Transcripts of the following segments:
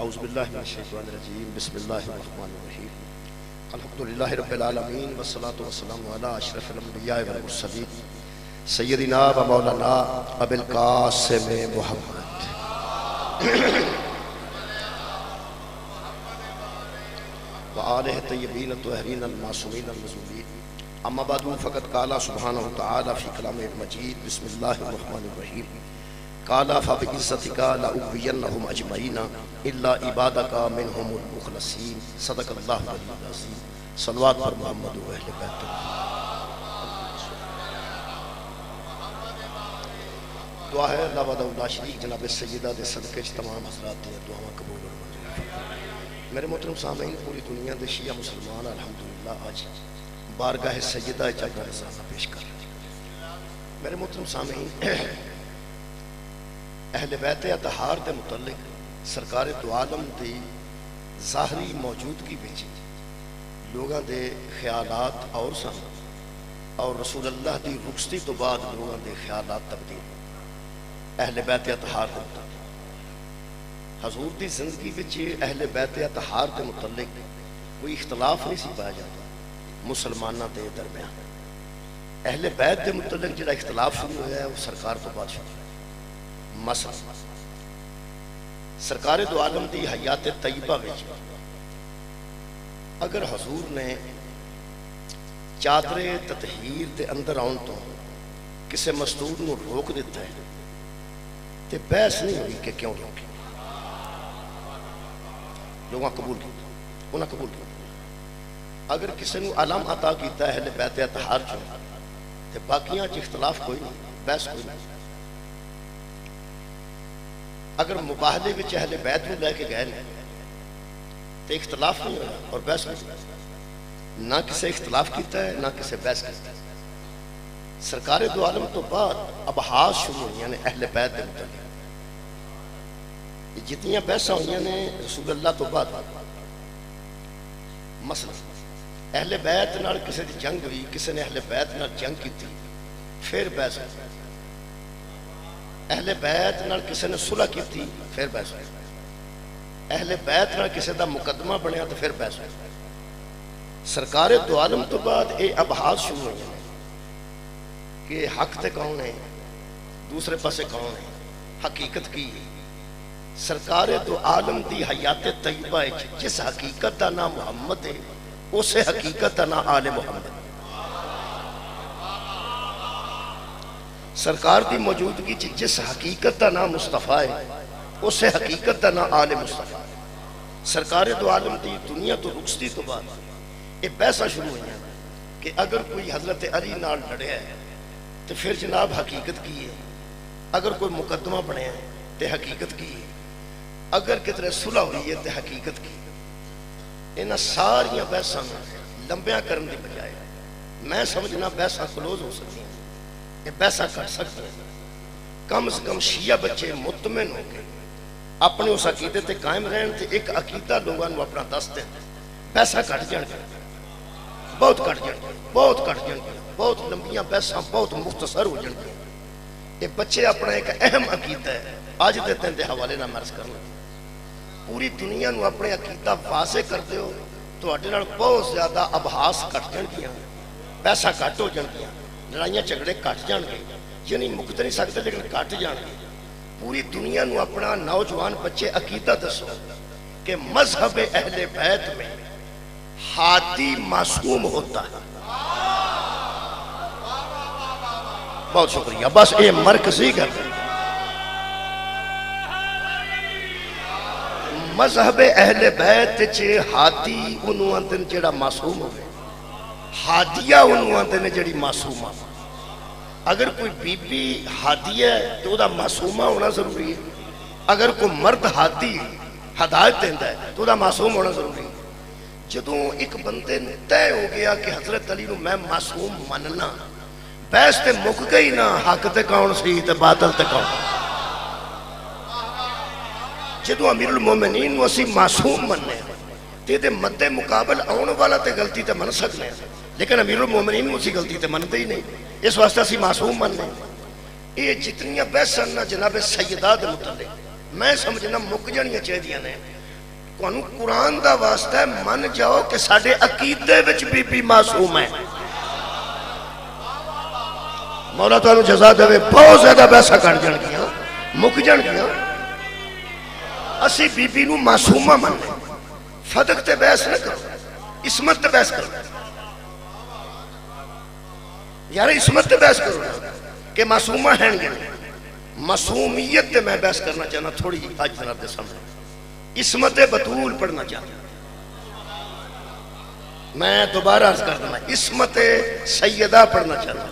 اعوذ باللہ من الشیطان الرجیم بسم اللہ الرحمن الرحیم الحمدللہ رب العالمین والصلاة والسلام علی اشرف الانبیاء والمرسلین سیدنا و مولانا ابی القاسم محمد وآلہ طیبین الطاہرین المعصومین المظلومین اما بعد فقد قال سبحانہ وتعالی فی کلام مجید بسم اللہ الرحمن الرحیم قال فبعزتك لأغوينهم أجمعين إلا عبادك منهم المخلصين صدق الله العلي العظيم صلوات پر محمد و اہل بیت دعا ہے اللہ وحدہ لا شریک جناب سیدہ دے صدقے تمام حضرات دے دعاواں قبول اور منظور میرے محترم سامعین پوری دنیا دے شیعہ مسلمان الحمدللہ آج بارگاہ سیدہ جگہ رضانہ پیش کر رہے ہیں میرے محترم سامعین اہل بیت اطہار دے متعلق سرکار دو عالم دی ظاہری موجودگی وچ لوگاں دے خیالات اور سن اور رسول اللہ دی رخصتی تو بعد لوگاں دے خیالات تبدیل اہل بیت اطہار دے متعلق حضور دی زندگی وچ اہل بیت اطہار دے متعلق کوئی اختلاف نہیں سی پایا جاتا مسلماناں دے درمیان اہل بیت دے متعلق جڑا اختلاف شروع ہوا ہے وہ سرکار تو بعد شروع مثلا سرکار دو عالم دی حیات طیبہ وچ اگر حضور نے چادر تطہیر دے اندر آن تو کسے مستور نو روک دیتا ہے تے بحث نہیں ہوئی کہ کیوں روکے لوگاں قبول کیا انہاں قبول کیا اگر کسے نو علم عطا کیتا ہے اہل بیت اطہار جو تے باقیاں چ اختلاف کوئی نہیں بحث کوئی نہیں اگر مباہلے وچ اہل بیت میں لے کے گئے تو اختلاف نہیں ہویا اور بحث نہیں نہ کسے اختلاف کیتا ہے نہ کسے بحث کیتا ہے سرکار دو عالم تو بعد ابحاث شروع ہوئی یعنی اہل بیت دے متعلق جتنی بحثاں ہوئی نے رسول اللہ تو بعد مثلا اہل بیت نال کسے دی جنگ ہوئی کسے نے اہل بیت نال جنگ کی تھی پھر بحث ہوئی اہل بیت نال کسے نے صلح کی تھی پھر بحث ہوئی اہل بیت نال کسے دا مقدمہ بنیا تو پھر بحث ہوئی سرکار دو عالم تو بعد اے ابحاث شروع ہوئی ہیں کہ حق تے کون ہے دوسرے پاسے کون ہے حقیقت کی ہے سرکار دو عالم دی حیات طیبہ ہے جس حقیقت دا نام محمد ہے اسے حقیقت دا نام آل محمد سرکار دی موجودگی جس حقیقت دا نام مصطفیٰ ہے اسے حقیقت دا نام آل مصطفیٰ سرکار دو عالم دی دنیا تو رخصتی تو بعد یہ بحثاں شروع ہوئی ہیں کہ اگر کوئی حضرت علی نال لڑے ہے تو پھر جناب حقیقت کی ہے اگر کوئی مقدمہ بنے ہے تو حقیقت کی ہے اگر کتنے صلح ہوئی ہے تو حقیقت کی انہاں ساریاں بحثاں لمبیاں کرن دی بجائے میں سمجھنا بحثاں کلوز ہو سکتی ہیں یہ بحثاں کر سکتے ہیں کم از کم شیعہ بچے مطمئن ہو کے اپنے اس عقیدے تے قائم رہن تے ایک عقیدہ لوگاں نو اپنا دس دیں بحثاں کٹ جان گے بہت کٹ جان گے بہت کٹ جان گے بہت لمبیاں بحثاں بہت مختصر ہو جان گے یہ بچے اپنا ایک اہم عقیدہ ہے آج دے تین دے حوالے نہ مرض کرنا پوری دنیا نو اپنے عقیدہ واضح کر دے ہو تو اٹھے نال بہت زیادہ ابحاث کٹ جان گیا بحثاں کٹ ہو جان گیا لڑائیاں جھگڑے کٹ جان گے یعنی مکت نہیں سکتے لیکن کٹ جان گے پوری دنیا نو اپنا نوجوان بچے عقیدہ دسو کہ مذہب اہل بیت میں ہادی معصوم ہوتا ہے بہت شکریہ بس یہ مرکزی گل ہے مذہب اہل بیت چے ہادی انہوں اندن جڑا معصوم ہوئے ہادیہ انہوں اندن جڑی معصومہ اگر کوئی بی بی ہادی ہے تو دا معصومہ ہونا ضروری ہے اگر کوئی مرد ہادی ہدایت دیندہ ہے تو دا معصوم ہونا ضروری ہے جدوں ایک بندے طے ہو گیا کہ حضرت علی نو میں معصوم مننا بحث تے مک گئی نا حق تے کون سی تے باطل تے کون جدوں امیر المومنین نو اسی معصوم مننے تے دے مد مقابل آن والا تے غلطی تے من سکنے لیکن امیر المومنین نو اسی غلطی تے منتے ہی نہیں اس واسطے اسی معصوم مننے یہ جتنی بحثاں نا جناب سیدہ دے متعلق میں سمجھنا مک جانیاں چاہیے نے تانوں قرآن دا واسطہ ہے، من جاؤ کہ ساڈے عقیدے وچ بی بی معصوم ہے۔ مولا تانوں جزا دے، بہت زیادہ پیسہ کٹ جان گیا، مک جان گیا۔ اسی بی بی نو معصومہ من لیں، فدق تے بحث نہ کرو، عصمت تے بحث کرو یار، عصمت تے بحث کرو کہ معصومہ ہیں گے۔ معصومیت تے میں بحث کرنا چاہنا تھوڑی آج جناب دے سامنے۔ عصمت بطول پڑھنا چاہتا، میں دوبارہ عرض کر دوں، عصمت سیدہ پڑھنا چاہتا۔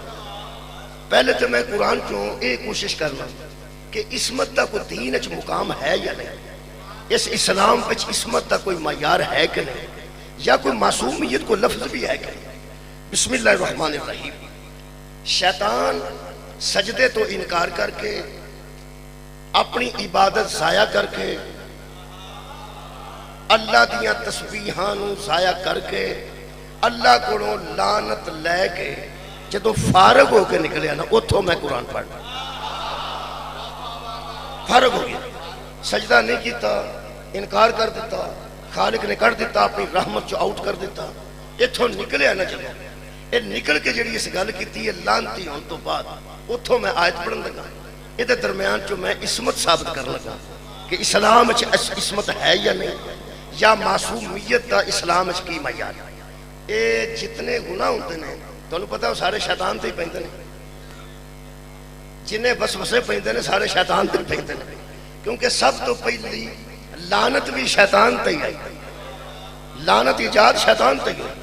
پہلے تو میں قرآن چوں ایک کوشش کرنا کہ عصمت دا کوئی دین اچھ مقام ہے یا نہیں، اس اسلام پہ عصمت دا کوئی معیار ہے کہ نہیں، یا کوئی معصومیت کو لفظ بھی ہے کہ نہیں۔ بسم اللہ الرحمن الرحیم۔ شیطان سجدے تو انکار کر کے، اپنی عبادت ضائع کر کے، اللہ دیاں تسبیحانوں ضائع کر کے، اللہ کو لعنت لے کے جدو فارغ ہو کے نکلے نا، اتھوں میں قرآن پڑھ فارغ ہو گیا، سجدہ نہیں کیتا، انکار کر دیتا، خالق نے کر دیتا، اپنی رحمت جو آؤٹ کر دیتا، اتھوں نکلے نا جدو یہ نکل کے جڑی اس گل کی ہے لانتی ہون تو بعد، اتھوں میں آیت پڑھن لگا، یہ درمیان جو میں عصمت ثابت کر لگا کہ اسلام عصمت ہے یا نہیں، یا معصومیت دا اسلام کی معیار۔ اے جتنے گناہ ہوتے ہیں تو انہوں پتہ ہے وہ سارے شیطان تے ہی پہنتے ہیں، جنہیں وسوسے پہنتے ہیں سارے شیطان تے پہنتے ہیں، کیونکہ سب تو پہلی لعنت بھی شیطان تے ہی آئی، لعنت ایجاد شیطان تے ہی ہوئی۔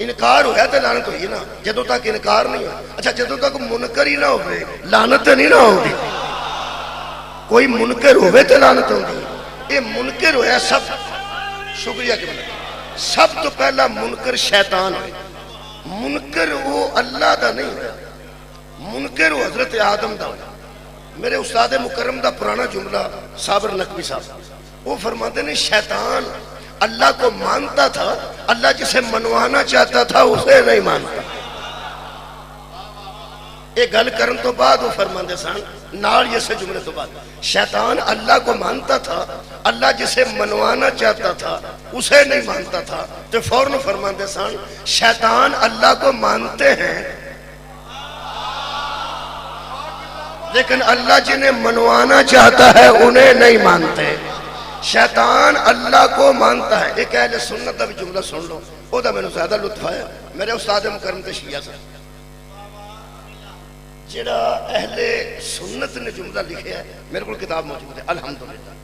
انکار ہوا تو لعنت ہوئی نا، جدوں تک انکار نہیں ہوا، اچھا جدوں تک منکر ہی نہ ہوئے لعنت نہیں نہ ہوگی، کوئی منکر ہوئے تو لعنت ہوگی۔ یہ منکر ہویا سب، شکریہ کہ بنا سب تو پہلا منکر شیطان ہوئے، منکر وہ اللہ دا نہیں ہویا، منکر وہ حضرت آدم دا ہویا۔ میرے استاد مکرم دا پرانا جملہ صابر نقوی صاحب وہ فرماتے ہیں شیطان اللہ کو مانتا تھا، اللہ جسے منوانا چاہتا تھا اسے نہیں مانتا۔ ایک گل کرن تو بعد وہ فرماتے سن نال یہ سے جملے تو بعد، شیطان اللہ کو مانتا تھا، اللہ جسے منوانا چاہتا تھا اسے نہیں مانتا تھا، تو فوراً فرماتے سن شیطان اللہ کو مانتے ہیں لیکن اللہ جنہیں منوانا چاہتا ہے انہیں نہیں مانتے۔ شیطان اللہ کو مانتا ہے۔ ایک اہل سنت دا بھی جملہ سن لو، وہ دا میں نے زیادہ لطف آیا، میرے استاد مکرم تے شیعہ سے جڑا اہل سنت نے جملہ لکھے ہے، میرے کو کتاب موجود ہے الحمدللہ،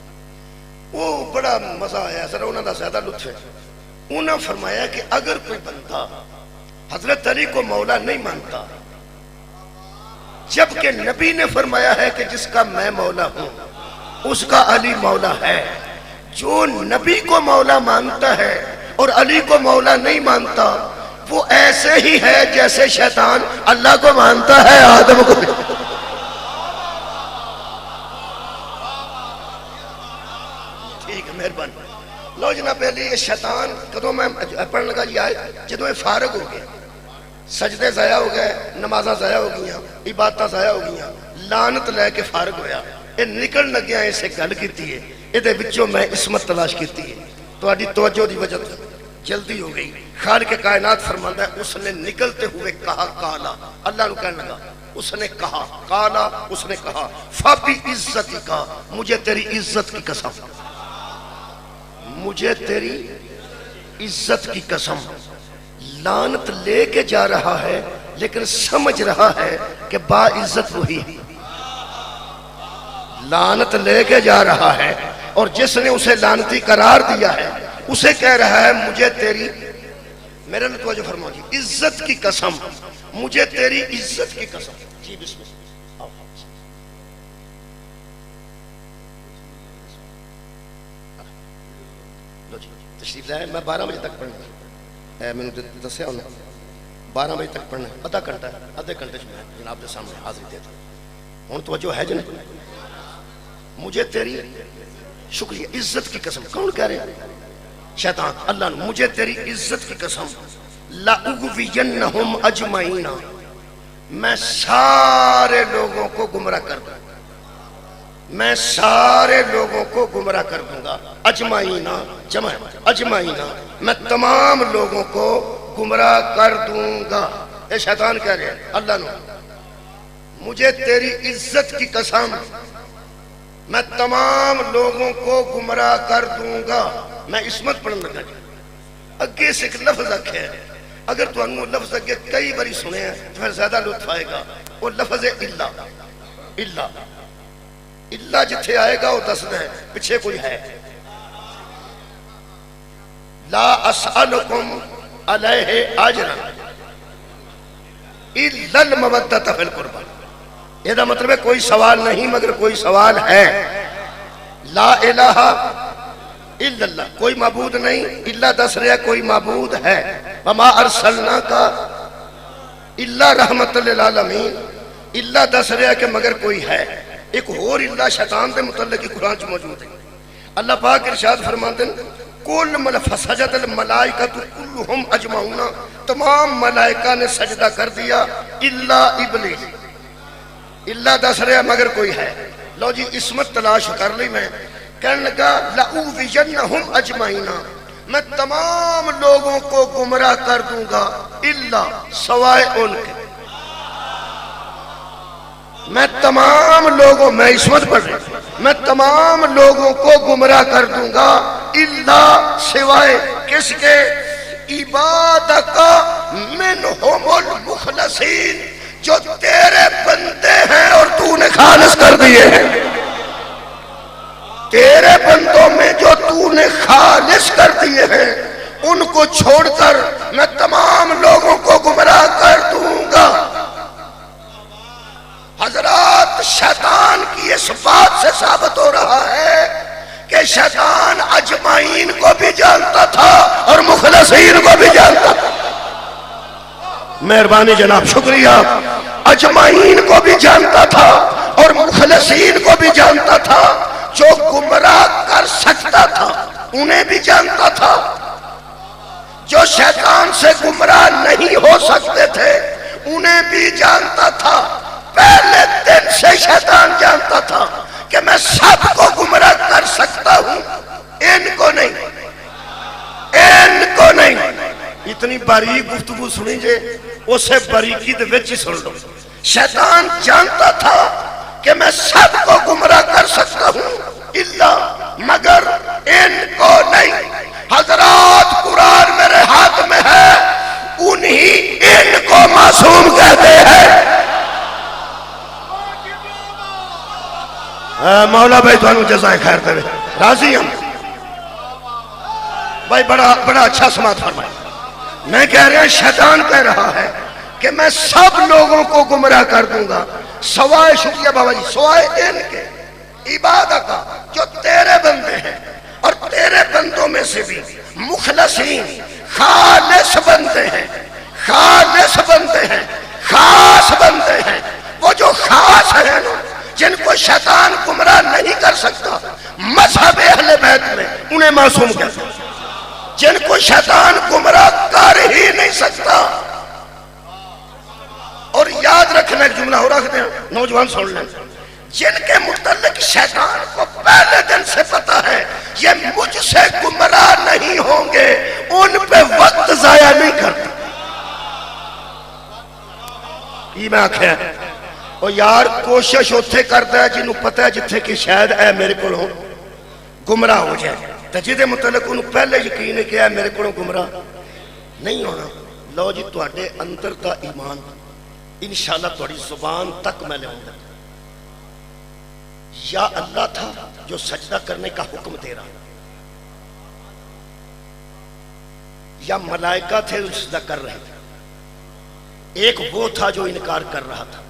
وہ بڑا مزہ آیا، ذرا انہوں دا زیادہ لطف ہے۔ انہوں نے فرمایا کہ اگر کوئی بندہ حضرت علی کو مولا نہیں مانتا، جبکہ نبی نے فرمایا ہے کہ جس کا میں مولا ہوں اس کا علی مولا ہے، جو نبی کو مولا مانتا ہے اور علی کو مولا نہیں مانتا وہ ایسے ہی ہے جیسے شیطان اللہ کو مانتا ہے آدم کو بھی۔ ٹھیک ہے، مہربان لو جناب پہلے یہ شیطان کدوں میں پڑھنے لگا یہ آئے جدوں یہ فارغ ہو گئے، سجدے ضائع ہو گئے، نمازاں ضائع ہو گئیاں، عبادتاں ضائع ہو گئیاں، لعنت لے کے فارغ ہویا، یہ نکل لگیا اسے گل کیتی ہے، یہ دے بچوں میں عصمت تلاش کیتی ہے، تو آدھی توجہ دی وجہ جلدی ہو گئی۔ خالق کائنات فرماتا ہے اس نے نکلتے ہوئے کہا کالا، اللہ نے کہنے لگا اس نے کہا کالا، اس نے کہا فَبِ عزتی کا، مجھے تیری عزت کی قسم، مجھے تیری عزت کی قسم، لعنت لے کے جا رہا ہے لیکن سمجھ رہا ہے کہ با عزت وہی ہے، لعنت لے کے جا رہا ہے اور جس نے اسے لعنتی قرار دیا ہے اسے کہہ رہا ہے مجھے تیری، میرے نے توجہ فرماؤ جی، عزت کی قسم، مجھے تیری عزت کی قسم۔ جی بسم اللہ، تشریف لائے، میں 12 بجے تک پڑھنا ہے، میں نے دسیا ہونا 12 بجے تک پڑھنا ہے، آدھا گھنٹہ ہے، آدھے گھنٹے سے میں جناب کے سامنے حاضری دیتا ہوں۔ ہوں توجہ ہے جنہیں مجھے تیری شکریہ عزت کی قسم، کون کہہ رہے ہیں؟ شیطان اللہ نے، مجھے تیری عزت کی قسم لَأُغْوِيَنَّهُمْ أَجْمَعِينَ، میں سارے لوگوں کو گمراہ کر دوں، میں سارے لوگوں کو گمراہ کر دوں گا. اجمعینا جمع اجمعینا، میں تمام لوگوں کو گمراہ کر دوں گا. اے شیطان کہہ رہے ہیں اللہ نے، مجھے تیری عزت کی قسم میں تمام لوگوں کو گمراہ کر دوں گا. میں عصمت پڑھنے لگا جی. اگے سے ایک لفظ ہے، اگر تو انہوں لفظ اگے کئی باری سنے ہیں تو پھر زیادہ لطف آئے گا. وہ لفظ ہے اللہ. اللہ جتھے آئے گا وہ دس دے پیچھے کوئی ہے. لا اسألکم علیہ اجرا الا المودۃ فی القربى. یہ دا مطلب ہے کوئی سوال نہیں مگر کوئی سوال ہے. لا الہ الا اللہ، کوئی معبود نہیں. اللہ دس رہا کوئی معبود ہے. وما ارسلناک الا رحمت للعالمین. اللہ دس رہا کہ مگر کوئی ہے. ایک اور اللہ شیطان دے متعلق قرآن چ موجود ہے. اللہ پاک ارشاد فرماتے ہیں کل فسجد الملائکۃ کلہم اجمعون، تمام ملائکہ نے سجدہ کر دیا الا ابلیس. اللہ دس رہا مگر کوئی ہے. لو جی عصمت تلاش کر لی. میں کہنے لگا لأوفینہم اجمعین، میں تمام لوگوں کو گمراہ کر دوں گا الا سوائے ان کے. میں تمام لوگوں، میں عصمت پڑھ رہا ہوں، میں تمام لوگوں کو گمراہ کر دوں گا الا سوائے کس کے؟ عبادک منہم المخلصین، جو تیرے بندے ہیں اور تو نے خالص کر دیے ہیں. تیرے بندوں میں جو تو نے خالص کر دیے ہیں ان کو چھوڑ کر میں تمام لوگوں کو گمراہ کر دوں گا. حضرات شیطان کی اس بات سے ثابت ہو رہا ہے کہ شیطان اجمعین کو بھی جانتا تھا اور مخلصین کو بھی جانتا تھا. مہربانی جناب شکریہ. اجمعین کو بھی جانتا تھا اور مخلصین کو بھی جانتا تھا. جو گمراہ کر سکتا تھا انہیں بھی جانتا تھا. جو شیطان سے گمراہ نہیں ہو سکتے تھے انہیں بھی جانتا تھا. پہلے دن سے شیطان جانتا تھا کہ میں سب کو گمراہ کر سکتا ہوں، ان کو نہیں، ان کو نہیں. اتنی باریک گفتگو سنی جے اسے باریکی دے وچ ہی سن لو. شیطان جانتا تھا کہ میں سب کو گمراہ کر سکتا ہوں الا مگر ان کو نہیں. حضرات قرآن میرے ہاتھ میں ہے، انہی ان کو معصوم کہتے ہیں. مولا بھائی تو انہوں جزائے خیر دے راضی ہم بھائی. بڑا اچھا سماعت فرمائے. میں کہہ رہا شیطان کہہ رہا ہے کہ میں سب لوگوں کو گمراہ کر دوں گا سوائے، شکریہ بابا جی، سوائے ان کے عبادت کا جو تیرے بندے ہیں اور تیرے بندوں میں سے بھی مخلصین خالص بندے ہیں. خالص بندے ہیں، خاص بندے ہیں. وہ جو خاص ہیں جن کو شیطان گمراہ نہیں کر سکتا، مذہب اہل بیت میں انہیں معصوم کہتے ہیں. جن کو شیطان گمراہ کر ہی نہیں سکتا. اور یاد رکھنا ایک جملہ ہو رکھتے ہیں نوجوان سن لیں، جن کے متعلق شیطان کو پہلے دن سے پتا ہے یہ مجھ سے گمراہ نہیں ہوں گے، ان پہ وقت ضائع نہیں کرتا. یہ میں آکھیں اور یار کوشش اتھے کرتا ہے جنہوں پتا ہے جتھے کہ شاید اے میرے کو گمراہ ہو جائے. تجھے متعلق انہوں پہلے یقین ہے کہ اے میرے کو گمراہ نہیں ہونا. لو جی تواڈے اندر کا ایمان انشاءاللہ تواڈی زبان تک میں لے ہوں گا. یا اللہ تھا جو سجدہ کرنے کا حکم دے رہا، یا ملائکہ تھے جو سجدہ کر رہے تھے، ایک وہ تھا جو انکار کر رہا تھا.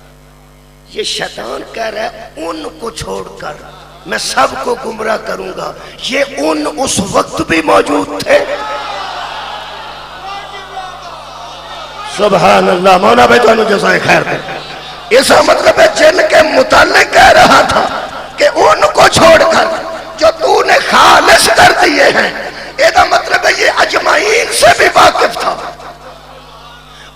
یہ شیطان کہہ رہا ہے ان کو چھوڑ کر میں سب کو گمراہ کروں گا. یہ ان اس وقت بھی موجود تھے. سبحان اللہ. مولا بھائی تو انہوں جزائے خیر دے. اس کا مطلب ہے جن کے متعلق کہہ رہا تھا کہ ان کو چھوڑ کر جو تو نے خالص کر دیے ہیں، یہ مطلب ہے یہ اجمعین سے بھی واقف تھا،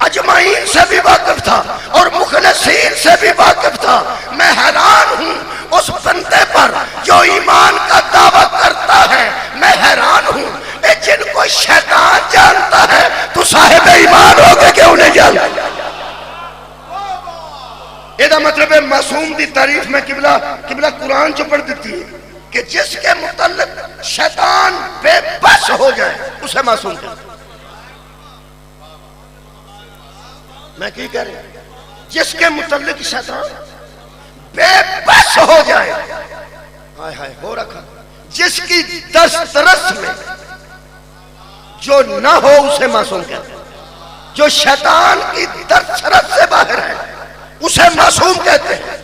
اجمعین سے بھی واقف تھا اور مخلصین سے بھی واقف تھا. میں حیران ہوں اس بندے پر یہ مطلب ہے معصوم دی تعریف میں قبلہ قرآن جو پڑھ دیتی ہے کہ جس کے متعلق شیطان بے بس ہو جائے اسے معصوم کہتے ہیں. میں کی کہہ رہا ہوں؟ جس کے متعلق شیطان بے بس ہو جائے، ہائے ہائے ہو رکھا، جس کی دسترس میں جو نہ ہو اسے معصوم کہتے ہیں. جو شیطان کی دسترس سے باہر ہے اسے معصوم کہتے ہیں.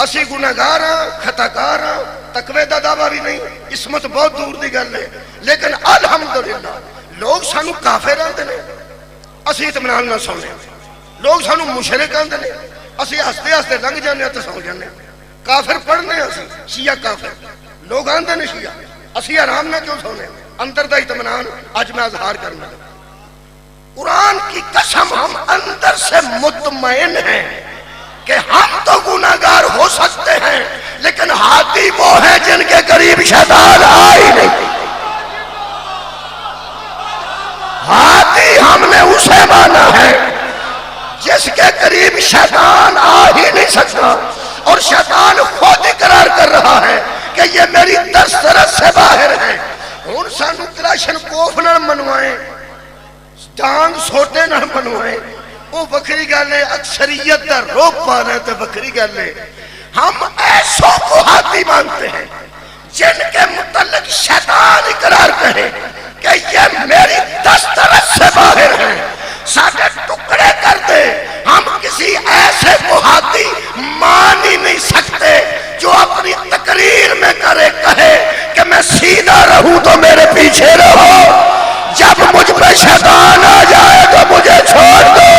اسی گناہگار ہاں، خطاکار ہاں، تقوی دا دعویٰ بھی نہیں، عصمت بہت دور دی گل ہے، لیکن الحمدللہ لوگ سانو کافر آندے نے، اسی اطمینان نہ سونے. لوگ سانو مشرک آندے نے، اسی ہستے ہستے لنگ جانے تے سو جانے. کافر پڑھنے اسی شیعہ کافر، لوگ آندے نے شیعہ، اسی آرام نہ کیوں سونے. اندر دا اطمینان آج میں اظہار کرنا. قرآن کی قسم ہم اندر سے مطمئن ہیں کہ ہم تو گناہگار ہو سکتے ہیں، لیکن ہادی وہ ہے جن کے قریب شیطان آ ہی نہیں. ہادی ہم نے اسے مانا ہے جس کے قریب شیطان آ ہی نہیں سکتا، اور شیطان خود اقرار کر رہا ہے کہ یہ میری دسترس سے باہر ہے. ہن سانو کلاشن کوف نہ منوائیں، ڈانگ سوٹے نہ منوائیں، وہ بکری گل ہے. اکثریت دا روپ پانا تو بکری گل ہے. ہم ایسوں کو ہاتھی مانتے ہیں جن کے متعلق شیطان اقرار کرے کہ یہ میری دسترس سے باہر ہے، ساڑھے ٹکڑے کر دے. ہم کسی ایسے کو ہاتھی مان ہی نہیں سکتے جو اپنی تقریر میں کہے کہ میں سیدھا رہوں تو میرے پیچھے رہو، جب مجھ پہ شیطان آ جائے تو مجھے چھوڑ دو.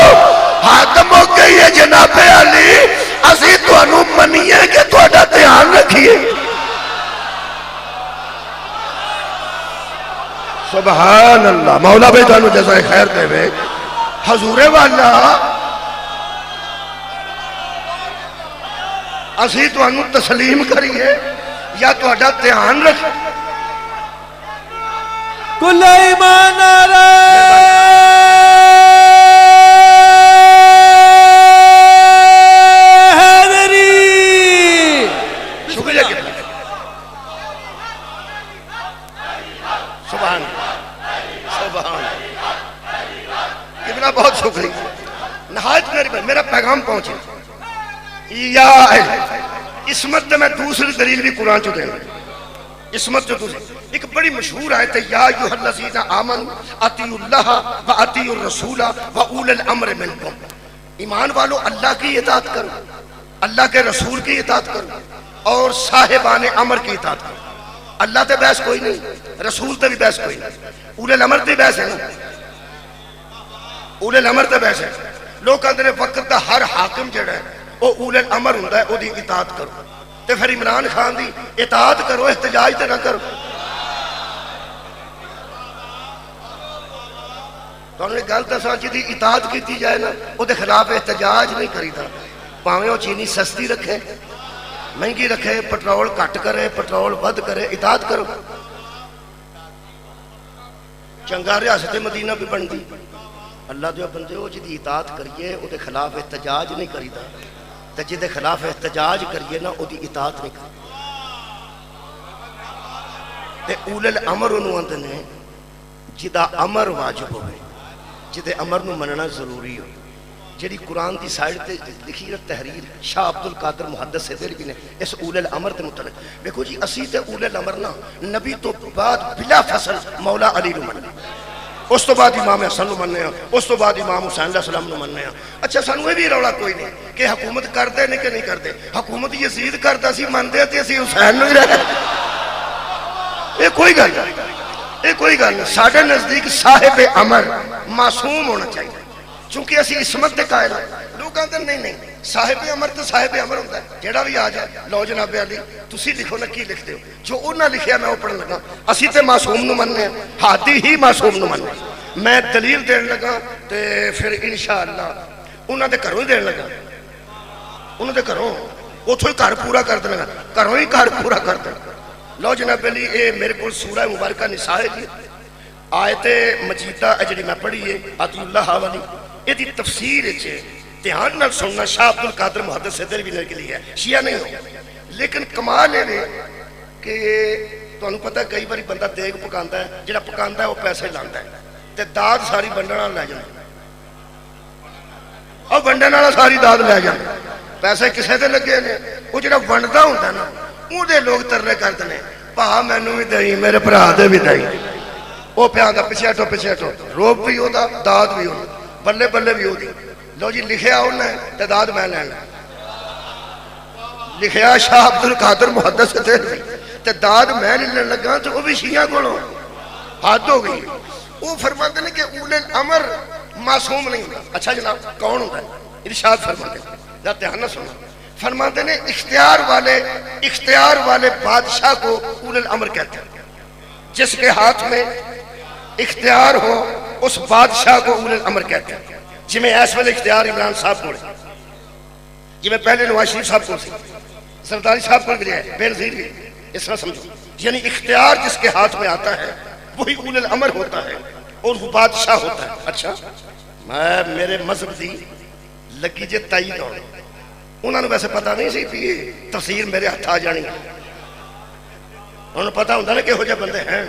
ہاتھ مک گئی ہے جناب علی، اسی تو انو منیے کہ تو اڈا دھیان رکھیے. سبحان اللہ. مولا بھائی تو انو جزائے خیر دے وے. حضور والا اسی تو انو تسلیم کریے یا تو اڈا دھیان رکھ. کل ایمان آرہ حیدری. شکریہ کتنا. سبحان سبحان کتنا بہت شکریہ. نہایت میرا پیغام پہنچے. یا عصمت میں دوسری دلیل بھی قرآن چو دینا. عصمت جو دوسری ایک بڑی مشہور آیت ہے، یا ایھا الذین آمنوا اطیعوا اللہ و اطیعوا الرسول و اولی الامر منکم. ایمان والو اللہ کی اطاعت کرو، اللہ کے رسول کی اطاعت کرو، اور صاحبان امر کی اطاعت کرو. اللہ تے بحث کوئی نہیں، رسول تے بھی بحث کوئی نہیں، اولی الامر تے بحث ہے نا. اولی الامر تے بحث ہے. لوگ کہتے ہیں وقت دا ہر حاکم جڑا ہے وہ اولی الامر ہوندا ہے، او دی اطاعت کرو. تے پھر عمران خان دی اطاعت کرو، احتجاج تے نہ کرو. تو انہوں نے گل دساں جی اطاعت کیتی جائے نا وہ دے خلاف احتجاج نہیں کریدا. پاویں وہ چینی سستی رکھے، مہنگی رکھے، پٹرول کٹ کرے، پٹرول ود کرے، اطاعت کرو. چنگا ریاست مدینہ بھی بن گئی. اللہ دے بندے ہو جی اطاعت کریے وہ دے خلاف احتجاج نہیں کریدا، تے جے دے خلاف احتجاج کریے نا وہ دی اطاعت نہیں کریدا. تے اولی الامر انہوں آندے نے جدا امر واجب ہوئے، جدے امر نو مننا ضروری ہو. جیڑی قرآن دی سائیڈ تے لکھی ہے تحریر شاہ عبدالقادر محدث سے دل بھی نے اس اولی الامر تے متعلق. دیکھو جی اسی تے اولی الامر نا نبی تو بعد بلا فصل مولا علی نو مننے، اس تو بعد امام حسن نو مننے ہیں، اس تو بعد امام حسین علیہ السلام نو مننے ہیں. اچھا سانو یہ بھی رولا کوئی نہیں کہ حکومت کردے نہیں کہ نہیں کردے. حکومت یزید کردا سی مندے تے اسی حسین نو ہی رہے. یہ کوئی گل نہیں، یہ کوئی گل نہیں. ساڈے نزدیک صاحب امر معصوم ہونا چاہیے چونکہ اسی عصمت دے قائل ہیں. لوگ کہتے ہیں نہیں صاحب امر تو صاحب امر ہوتا ہے، جیڑا بھی آ جائے. لو جناب علی تسی لکھو نا کی لکھتے ہو، جو انہاں لکھیا میں وہ پڑھن لگا. اسی تے معصوم نو مننے ہیں، ہاتھی ہی معصوم نو مننے. میں دلیل دین لگا تے پھر انشاءاللہ انہاں دے گھروں ہی دین لگا. انہاں دے گھروں اتھوں ہی گھر پورا کر دینا، گھروں ہی گھر پورا کر دینا. لو جناب علی اے میرے کو سورہ مبارکہ نساء جی آیت مجیدہ جڑی میں پڑھی ہے اطیعوا اللہ والی، یہ دی تفسیر ہے دھیان نہ سننا، شاہ عبد القادر محدث سے دل بھی کے لیے ہے، شیعہ نہیں ہو، لیکن کمال ہے کہ تمہیں پتہ کئی باری بندہ دیگ پکاندا ہے، جڑا پکاندا ہے وہ پیسے لاندا ہے تے داد ساری ونڈن نال لے جاندا، اور ونڈن والا ساری داد لے جاندا، پیسے کسے دے لگے نے، وہ جڑا ونڈدا ہوندا نا اون دے لوگ ترلے کردے نے، بھا مینوں بھی دئی، میرے بھرا دے بھی دئی، وہ پیا آندا پیچھے ہٹو، روب بھی ہوتا، داد بھی ہوتا، بلے بلے بھی ہوتی، لو جی لکھیا انہیں تے داد میں لینا، لکھیا شاہ عبد القادر محدث سے تے داد میں لینے لگا تو وہ بھی شیعہ کولوں حد ہو گئی۔ وہ فرماتے ہیں کہ اولے الامر معصوم نہیں ہوتا۔ اچھا جناب کون ہوتا ہے؟ ارشاد فرماتے ہیں، ذرا دھیان نہ سننا، فرماتے ہیں اختیار والے بادشاہ کو اولے الامر کہتے ہیں، جس کے ہاتھ میں اختیار ہو اس بادشاہ کو اولے الامر کہتے ہیں۔ جی میں ایس والے اختیار عمران صاحب کو جی میں پہلے نواز شریف صاحب کو سرداری صاحب کو بھی ہے، بے نظیر بھی، اس طرح سمجھو، یعنی اختیار جس کے ہاتھ میں آتا ہے وہی اولے الامر ہوتا ہے اور وہ بادشاہ ہوتا ہے۔ اچھا میں میرے مذہب دی لگی جے تائید ہوں، انہوں نے ویسے پتہ نہیں سی کہ تفسیر میرے ہاتھ آ جانی ہے، انہوں نے پتہ ہوتا نا کہ ہو جائے بندے ہیں،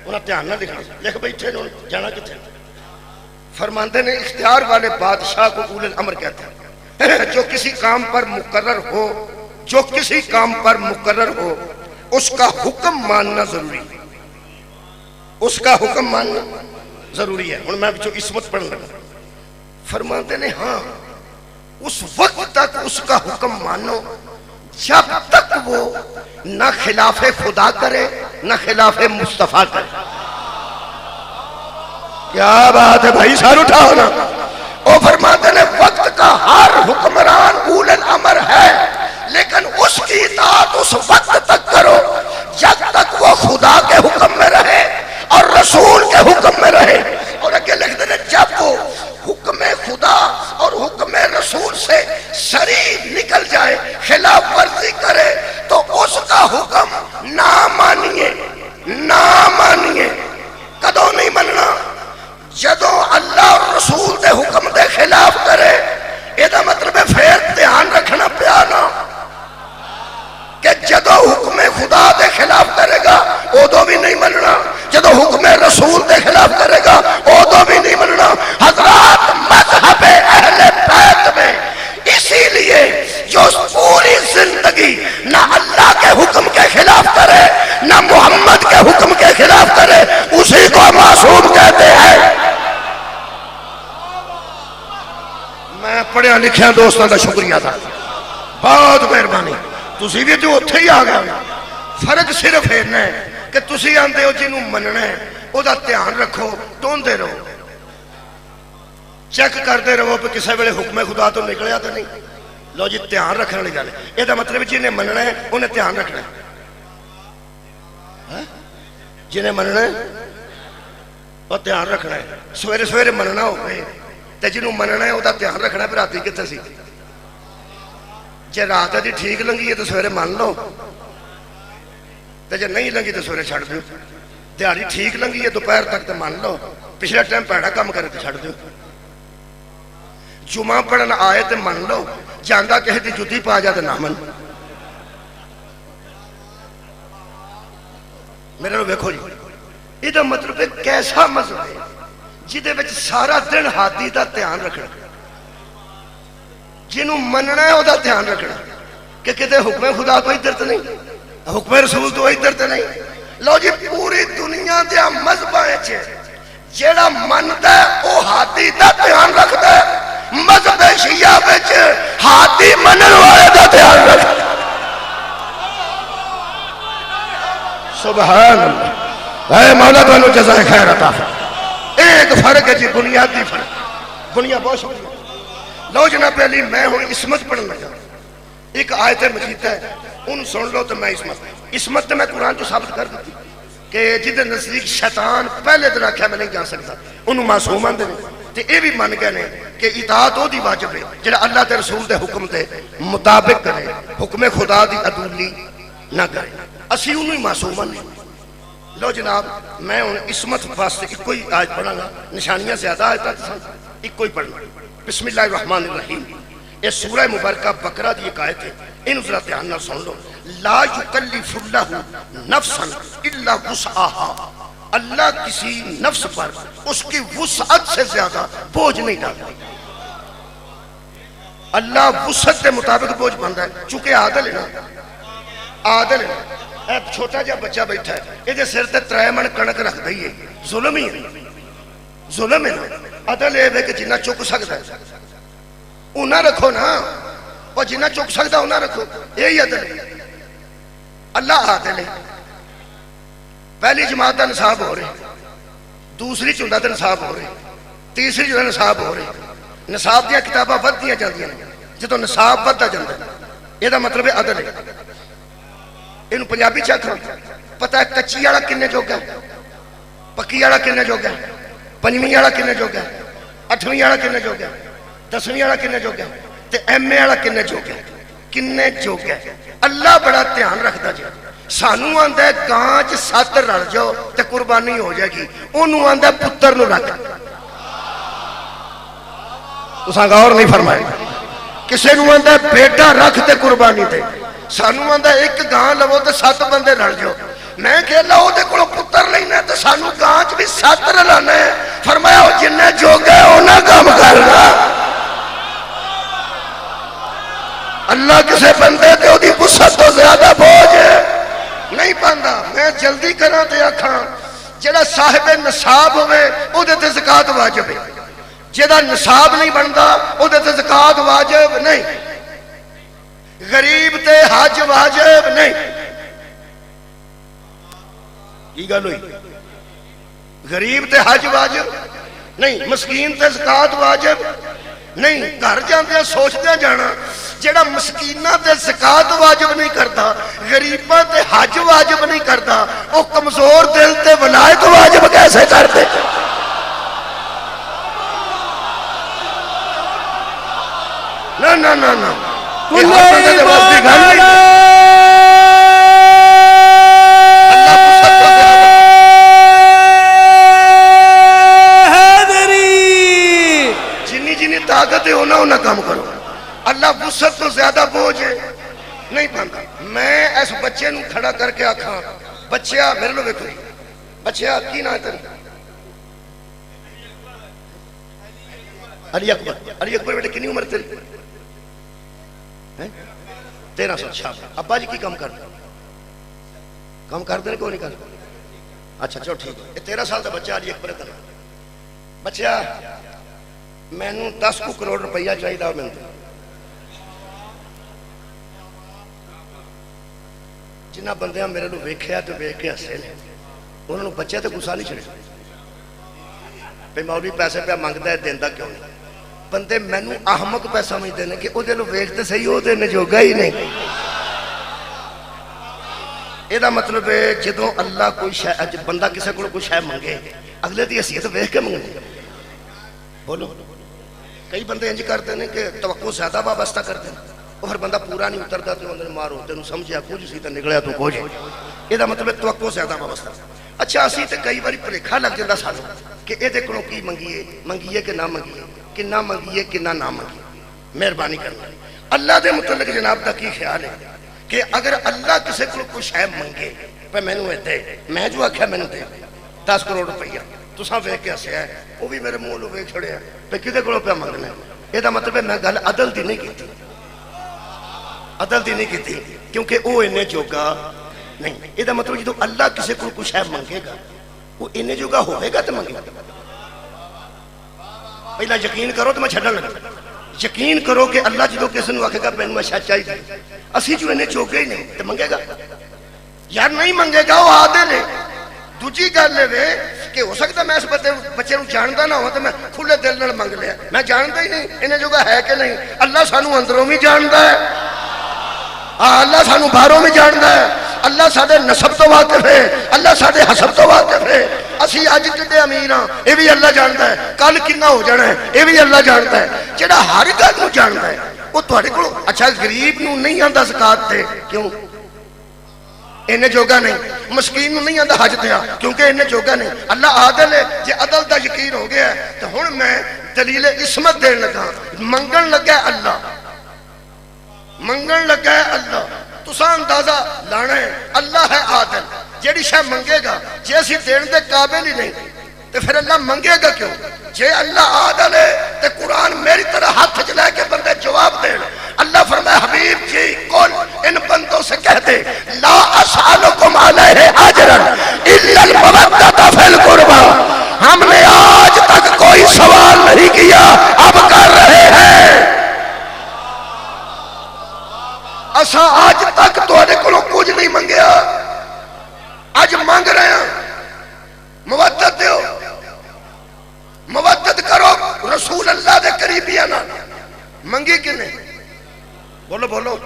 انہیں دھیان نہ دکھا، لکھ بیٹھے جانا کتنے، فرماندے نے اختیار والے بادشاہ کو اولے الامر کہتے ہیں، جو کسی کام پر مقرر ہو اس کا حکم ماننا ضروری ہے، اس کا حکم ماننا ضروری ہے۔ میں جو عصمت پڑھنے لگا، فرماندے نے ہاں اس وقت تک اس کا حکم مانو جب تک وہ نہ خلاف خدا کرے نہ خلاف مصطفیٰ کرے۔ کیا بات ہے بھائی، سار اٹھاؤ نا۔ وہ فرماتے ہیں وقت کا ہر حکمران اولے الامر ہے، لیکن اس کی اطاعت اس وقت تک کرو جب تک وہ خدا کے حکم میں رہے اور رسول کے حکم میں رہے۔ اور اگے لکھتے ہیں جب وہ حکم خدا اور حکم رسول سے شریف نکل جائے، خلاف ورزی کرے، تو اس کا حکم نہ مانیے۔ کدوں نہیں مننا؟ جدو اللہ اور رسول دے حکم دے خلاف کرے، یہ مطلب ہے پھر دھیان رکھنا پیا نا کہ جدو حکم خدا دے خلاف کرے گا ادو بھی نہیں مننا، جدو حکم رسول دے خلاف کرے گا ادو بھی نہیں مننا۔ حضرات مذہب اہل بیت میں اسی لیے جو پوری زندگی نہ اللہ کے حکم کے خلاف کرے نہ محمد کے حکم کے خلاف کرے اسی کو معصوم کہتے ہیں۔ میں پڑھیا لکھیا دوستاں دا شکریہ تھا، بہت مہربانی، تسی بھی تو اتھے ہی آ گیا۔ فرق صرف ہے کہ تسی آندے ہو جنہوں مننا ہے او دا دھیان رکھو، ٹوندے رہو، چیک کردے رہو پہ کسے ویلے حکم خدا تو نکلیا تو نہیں۔ لو جی دھیان رکھنے والی گل ہے، یہ دا مطلب جنہیں مننا ہے انہیں دھیان رکھنا ہے، جنہیں مننا ہے وہ دھیان رکھنا ہے۔ سویرے سویرے مننا ہو گئے تے جنہوں مننا ہے وہ دا دھیان رکھنا ہے، پھر راتی کتنے سی؟ جے رات دی ٹھیک لنگی ہے تو سویرے مان لو، تے جے نہیں لنگی تو سویرے چھڑ دیو۔ دیہڑی ٹھیک لنگی ہے دوپہر تک تو مان لو، پچھلا ٹائم پیڑا کام کرے تو چھڑ دیو۔ جمعہ پڑھن آئے تو مان لو، جاندہ کہے دی جدی پا جا تو نہ من۔ میرے لوگ دیکھو جی، یہ دا مطلب ہے کیسا مذہب ہے جدے وچ سارا دن ہاتھی دا دھیان رکھنا، جنہوں مننا ہے وہ دا دھیان رکھنا کہ کہتے حکم خدا تو ادھر تو نہیں، حکم رسول تو ادھر تو نہیں۔ لو جی پوری دنیا دیا مذہباں وچ جیڑا مندا ہے وہ ہاتھی دا دھیان رکھدا ہے، مذہب شیعہ وچ ہاتھی منن والے دا دھیان رکھدا ہے۔ سبحان اللہ، اے مولا تو انہوں جزائے خیر عطا فرمائے۔ ایک فرق ہے جی، بنیادی فرق، بنیاد بہت شکریہ۔ لو جناب علی میں ہوں عصمت پڑھنے لگا، ایک آیت مجید ہے ان سن لو تو میں عصمت میں قرآن تو ثابت کر دیتی کہ جدے نزدیک شیطان پہلے دن آکھیا میں نہیں جان سکتا انہوں معصوم آندے نے، تے اے بھی من گئے نے کہ اطاعت او دی واجب ہے جڑا اللہ تے رسول دے حکم دے مطابق کرے، حکم خدا دی عدولی نہ کرے، اسی انہوں ہی معصوم آنے۔ لو جناب میں ہوں عصمت واسطے ایک کوئی آیت پڑھا گا، نشانیاں زیادہ آیت سن، ایک کوئی پڑھنا بسم اللہ الرحمن الرحیم. یہ سورہ مبارکہ بقرہ دی ایک آیت ہے، ان ذرا دھیان نہ سن لو. لا یکلف اللہ نفسا الا وسعها. اللہ کسی نفس پر اس کی وسعت سے زیادہ بوجھ نہیں ڈالتا. اللہ وسعت کے مطابق بوجھ بنتا ہے، چونکہ عادل ہے نا، عادل ہے. اے چھوٹا جا بچہ بیٹھا ہے، یہ سر تے 3 من کنک رکھ دئی ہے، ظلم ہی ہے، ظلم ہے نا. عدل ہے کہ جنہ چک سکتا ہے انہاں رکھو نا، اور جنہ چک سکتا انہاں رکھو، یہی عدل ہے. اللہ عادل ہے. پہلی جماعت کا نصاب ہو رہے، دوسری چندہ کا نصاب ہو رہے، تیسری جو نصاب ہو رہے. نصاب دیا کتاباں ودیاں جاندیاں نے، جدو نصاب ودتا جاتا ہے یہ مطلب ہے عدل ہے. یہ پنجابی چاکھا پتہ ہے کچی والا کنے جوگا ہے، پکی والا کنے جوگا ہے، 5ویں والا کنے جوگا ہے، 8ویں والا کنے جوگا ہے، 10ویں والا کنے جوگا ہے، تے ایم اے والا کنے جوگا ہے، کنے جوگا ہے. اللہ بڑا دھیان رکھتا جی. سانو آندا ہے گانچ 7 رل جاؤ تے قربانی ہو جائے گی، انہوں آندا ہے پتر نو رکھ. تساں غور نہیں فرمایا. کسے نو آندا ہے بیٹا رکھ تے قربانی تے، سانو آندا ہے ایک گان لو تے 7 بندے رل جاؤ. میں کہ اللہ وہ دے کولوں پتر لینا تے سانو گانچ بھی 7 رلانا ہے. فرمایا وہ جننے جو گئے انہاں کام کرنا. اللہ کسے بندے تے وہ دی وسعت تو زیادہ بوجھ نہیں پاندا. میں جلدی کراں تے آکھاں جڑا صاحب نصاب ہوئے او دے تے زکات واجب ہے، جڑا نصاب نہیں بندا او دے تے زکات واجب نہیں. غریب تے حج واجب نہیں. کی گل ہوئی؟ غریب تے حج واجب نہیں، مسکین تے زکات واجب نہیں. گھر جاندے سوچدے جانا جڑا مسکیناں تے زکات واجب نہیں کرتا، غریباں تے حج واجب نہیں کرتا، وہ کمزور دل تے ولایت واجب کیسے کرتے؟ نا نا نا نا جنی جنی طاقت ہے انہاں کام کرو. اللہ وسعت تو زیادہ بوجھ نہیں پاندا. میں اس بچے نو کھڑا کر کے آکھاں بچیا میرے لو ویکھو، بچیا کی نام ہے تیرا؟ علی اکبر. علی اکبر بیٹے کتنی عمر تیری؟ 13 سال. شاباش. ابا جی کی کام کرتے؟ کام کرتے کیوں نہیں کرتے؟ اچھا چلو ٹھیک ہے. یہ 13 سال کا بچہ علی اکبر تک. بچیا میں نو 10 کروڑ روپیہ چاہیے میں جنہ بندیاں میرے نو ویکھیا تو ویکھ کے ہسے نے، انہوں نے بچے تے غصہ نہیں چھڑے پہ مولوی پیسے پہ منگتا ہے دیندا کیوں نہیں. بندے مینوں احمق پہ سمجھتے ہیں کہ وہ دے لو ویکھتے صحیح وہ دے نجوگا ہی نہیں. یہ مطلب ہے جدوں اللہ کوئی شے بندہ کسے کو کوئی شے منگے اگلے دی حیثیت ویکھ کے منگے. بولو کئی بندے انج کرتے ہیں کہ توقع زیادہ وابستہ کرتے ہیں، اور بندہ پورا نہیں اترتا تو اندر مارو تینوں سمجھیا کچھ سی تے نکلیا تو کچھ. یہ مطلب ہے توقع زیادہ وابستہ. اچھا اسی تے کئی باری بھلیکھا لگ جاتا سانو کہ یہ کولوں کی منگیے، منگیے کہ نہ منگیے، کہ نہ منگیے کہ نہ منگیے. مہربانی کرنا اللہ دے متعلق جناب دا کی خیال ہے کہ اگر اللہ کسے کو کوئی شے منگے پہ مینوں دے، میں جو آکھیا مینوں دے 10 کروڑ روپیہ تساں ویکھ کے ہسیا ہے، وہ بھی میرے منہ لو ویکھ چھڑیا پہ کدے کولوں پہ منگنا ہے. یہ مطلب ہے میں گل عدل دی نہیں کیتی، عدل دی نہیں کیتی کیونکہ وہ انہیں جوگا نہیں. یہ مطلب جدو اللہ کسے کو کوئی شے منگے گا وہ انہیں جوگا ہوئے گا تو منگے گا. پہلا یقین کرو تو میں چھڑن لگا. یقین کرو کہ اللہ جدو کسی نے آکھے گا پہنوں میں شاید چاہیے اسی جو انہیں چوکے ہی نہیں تو منگے گا یار نہیں منگے گا. وہ عادل ہے. دوجی گل لے کہ ہو سکتا میں اس بچے نو جاندا نہ ہو تو میں کھلے دل نال منگ لیا. میں جاندا ہی نہیں انہیں جوگا ہے کہ نہیں. اللہ سانو اندروں بھی جاندا ہے، اللہ سانو باہروں بھی جاندا ہے. اللہ ساڈے نسب تو واقف ہے، اللہ ساڈے حسب تو واقف ہے. اسی اج کڈے امیر ہاں یہ بھی اللہ جاندا ہے، کل کنا ہو جانا ہے یہ بھی اللہ جاندا ہے. جڑا ہر گل نو جاندا ہے وہ تہاڈے کول. اچھا غریب نو نہیں آندا زکات تے کیوں؟ انہیں جوگا نہیں. مسکین نو نہیں آندا حج تے کیونکہ انہیں جوگا نہیں. اللہ عادل ہے. جے عدل دا یقین ہو گیا ہے تو ہن میں دلیل عصمت دین لگا منگن لگا اللہ منگن لگا اللہ تساں اندازہ لانا ہے اللہ ہے عادل جیڑی شے منگے گا جے اسی دین دے قابل ہی نہیں تو پھر اللہ منگے گا کیوں جے اللہ عادل ہے تو قرآن میری طرح ہاتھ چلائے کے بندے جواب دین اللہ فرمائے حبیب جی قل ان بندوں سے کہتے لا اسالکم علیہ اجرا الا المودۃ فی القربى ہم نے آج تک کوئی سوال نہیں کیا اب کر رہے ہیں اسا آج تک تواڈے کولوں کچھ نہیں منگیا آج مانگ رہے ہیں مودت دیو مودت کرو رسول اللہ دے قریبیاں نال منگی کنے بولو بولو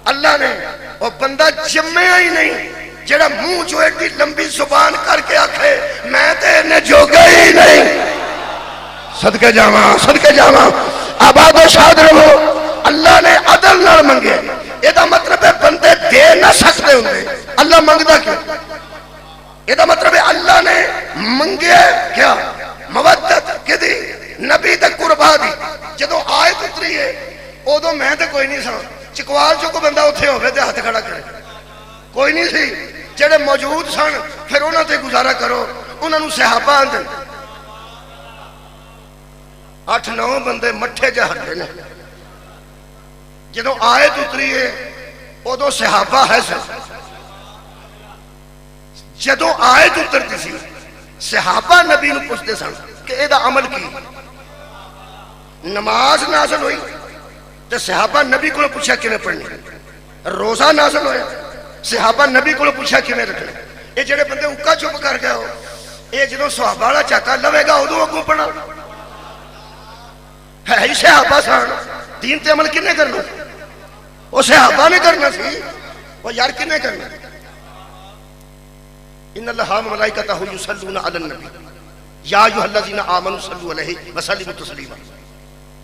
اللہ نے وہ بندہ جمعیا ہی نہیں جڑا منہ جو ایڈی لمبی زبان کر کے آکھے میں تے نے جو گئی نہیں صدقے جاواں آباد و شاد رہو اللہ نے عدل نال منگے یہ دا مطلب ہے بندے دے نہ سکتے ہوندے اللہ منگدا کیوں یہ دا مطلب ہے اللہ نے منگے کیا مودت کدی نبی تے قربا دی جدوں آیت اتری ہے ادو میں تے کوئی نہیں سا چکوال جو کو بندہ اتھے ہوئے تے ہاتھ کھڑا کرے کوئی نہیں سی جڑے موجود سن پھر انہاں تے گزارا کرو انہاں نوں صحابہ آندے 8-9 بندے مٹھے جہ ہٹے نے جدوں آیت اتری ہے ادو صحابہ ہے سن جدوں آیت اترتی سی صحابہ نبی نو پوچھتے سن کہ اے دا عمل کی نماز نازل ہوئی تو صحابہ نبی کو پوچھا کیویں پڑھنی روزہ نازل ہویا صحابہ نبی کو پوچھا کیویں رکھنا یہ جڑے بندے اکا چپ کر گئے ہو یہ جدوں صحابہ والا چاکا لوے گا ادوں اگوں پڑھنا ہے ہی صحابہ سن دین تے عمل کنے کرنا وہ صحابہ نے کرنا سی وہ یار کنے کرنا ان اللہ وملائکتہ یصلون علی النبی یا ایھا الذین آمنوا صلوا علیہ وسلموا تسلیما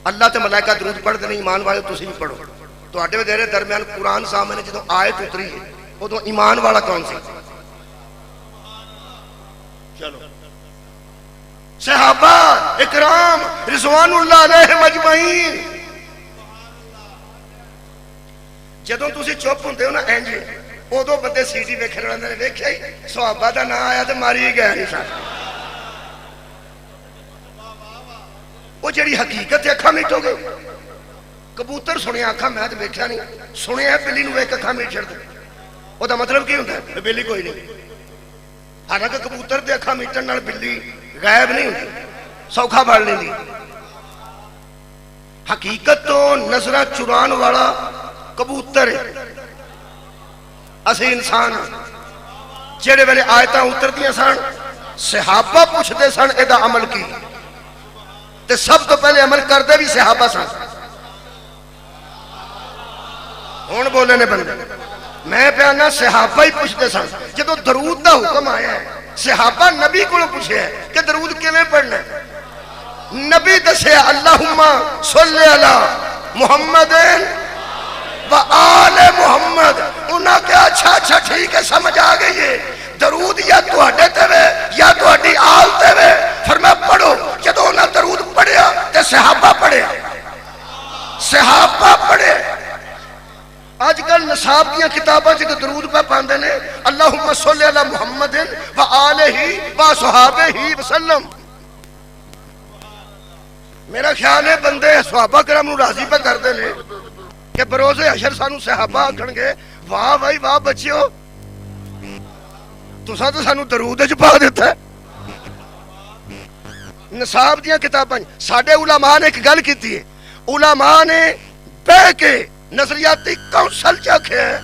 اللہ تے ملائکہ درود پڑھ دے ایمان والے تسی بھی پڑھو تواڈے ودیرے درمیان قرآن سامنے جدوں آیت اتری ہے ادوں ایمان والا کون سی چلو صحابہ اکرام رضوان اللہ علیہم اجمعین جدوں تسی چپ ہوندے ہو نا انج ادو بندے سی ڈی ویکھن والے نے ویکھیا ہی صحابہ دا نام آیا تے ماری ہی گیا نہیں سن وہ جڑی حقیقت اکھاں میٹو گے کبوتر سنیا اکھاں میں تے ویکھیا نہیں سنیا بلی نو ویکھ اکھاں میٹ چھڑ دے او دا مطلب کی ہوندا ہے بلی کوئی نہیں حالانکہ کبوتر دے اکھاں میٹن نال بلی غائب نہیں ہوندی سوکھا پڑ لیندی حقیقت تو نظراں چران والا کبوتر ہے اسی انسان جڑے ویلے آیتاں اتردیاں سن صحابہ پوچھتے سن اے دا عمل کی تے سب تو پہلے عمل کردے بھی صحابہ سن ہن بولے نے بندے میں پیانا صحابہ ہی پوچھتے سن جدوں درود دا حکم آیا ہے صحابہ نبی کو پوچھے ہے کہ درود کیویں پڑھنا ہے نبی دسے اللہم صلی علی محمد وآل محمد انہاں کیا اچھا ٹھیک ہے سمجھ آ گئی ہے درود یا تواڈے تے وے یا تواڈی آل تے وے فرمایا پڑھو جدوں انہاں درود پڑھیا تے صحابہ پڑھیا صحابہ پڑھے آج کل نصاب کیا کتاباں سے درود پہ پاندے نے اللہم صلی علی محمد وآلہ وصحابہ وسلم میرا خیال ہے بندے صحابہ کرام نو راضی پہ کر دے نے کہ بروز حشر سانو صحابہ آکھن گے واہ بھائی واہ بچیو تساں تو سانو درود وچ پا دیتا ہے نصاب دیاں کتاباں ساڈے علماء نے ایک گل کیتی ہے علماء نے بیٹھ کے نظریاتی کونسل چاکھے ہیں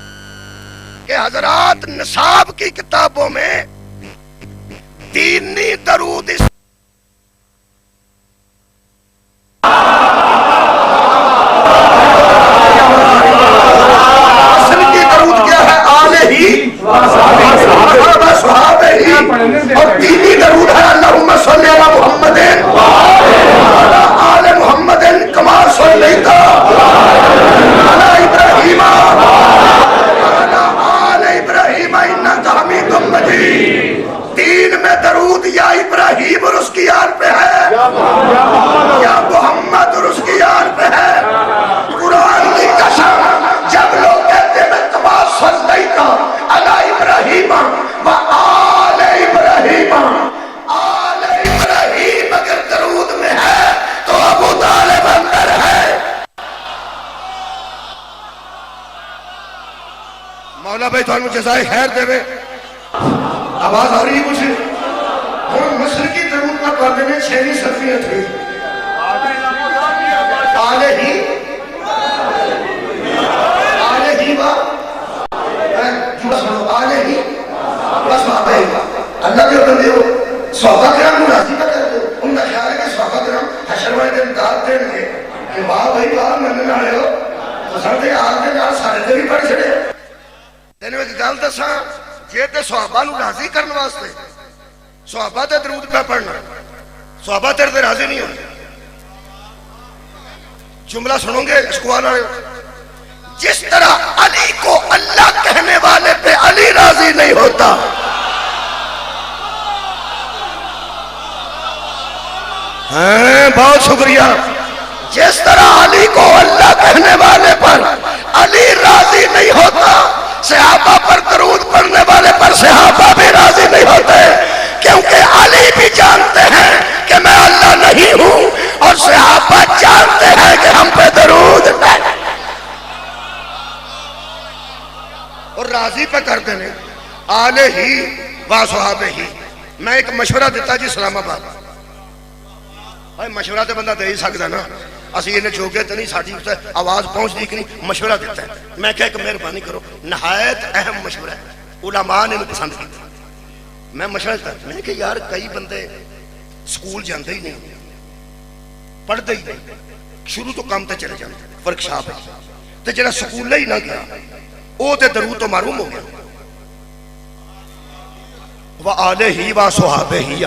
کہ حضرات نصاب کی کتابوں میں دینی درود اصل کی درود کیا ہے آلہ ہی صحابہ ہی اور دینی درود ہے اللہم صلی علی محمد آل محمد کما صلیت علی ابراہیم آل ابراہیم انک حمید مجید دین میں درود یا ابراہیم مولا بھائی تھانوں جزائے خیر دے وے آواز آ رہی ہے کچھ ہم مصر کی درود پر پڑھنے میں 6ویں صفیت ہوئی آلہ ہی با آلہ ہی بس بات ہے اللہ کے بندے ہو صحابہ کرام کو راضی نہ کر دو ان کا خیال ہے کہ صحابہ کرام حشر والے دن داد دیں گے کہ واہ بھائی واہ مننے والے ہو تو سر دے آل کے نال سارے دے بھی پڑھ چھڑے تینوں ایک گل دساں یہ تے صحابہ نو راضی کرنے واسطے صحابہ تے درود پہ پڑھنا صحابہ تیرے تے راضی نہیں ہونے جملہ سنو گے اسکوال آئے جس طرح علی کو اللہ کہنے والے پہ علی راضی نہیں ہوتا بہت شکریہ جس طرح علی کو اللہ کہنے والے پر علی راضی نہیں ہوتا صحابہ پر درود پڑھنے والے پر صحابہ بھی راضی نہیں ہوتے کیونکہ علی بھی جانتے ہیں کہ میں اللہ نہیں ہوں اور صحابہ جانتے ہیں کہ ہم پہ درود نہیں اور راضی پہ کرتے ہیں آلہ ہی و صحابہ ہی میں ایک مشورہ دیتا جی اسلام آباد مشورہ تو بندہ دے ہی سکتا نا اسی انہیں چوکے تو نہیں ساڑھی آواز پہنچ دی کہ نہیں مشورہ دیتا ہے میں کہہ کہ مہربانی کرو نہایت اہم مشورہ ہے علماء نے پسند کیا میں مشورہ دیتا میں کہ یار کئی بندے سکول جاندے ہی نہیں پڑھتے ہی نہیں شروع تو کام تے چلے جاندے ورکشاپ ہے تو جڑا سکول ہی نہ گیا وہ تے درود تو معروم ہو گیا وآلہ ہی و صحابہ ہی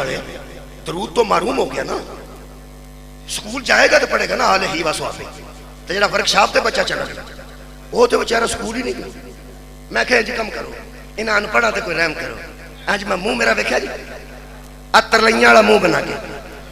درود تو معروم ہو گیا نا سکول جائے گا تو پڑھے گا نا آلہ ہی و صحابہ تو جڑا ورکشاپ تے بچہ چلا گیا وہ تو بچارہ سکول ہی نہیں گیا میں کہے جی کم کرو انہاں ان پڑھا تے کوئی رحم کرو آج میں منہ میرا دیکھا جی اترلیاں والا منہ بنا کے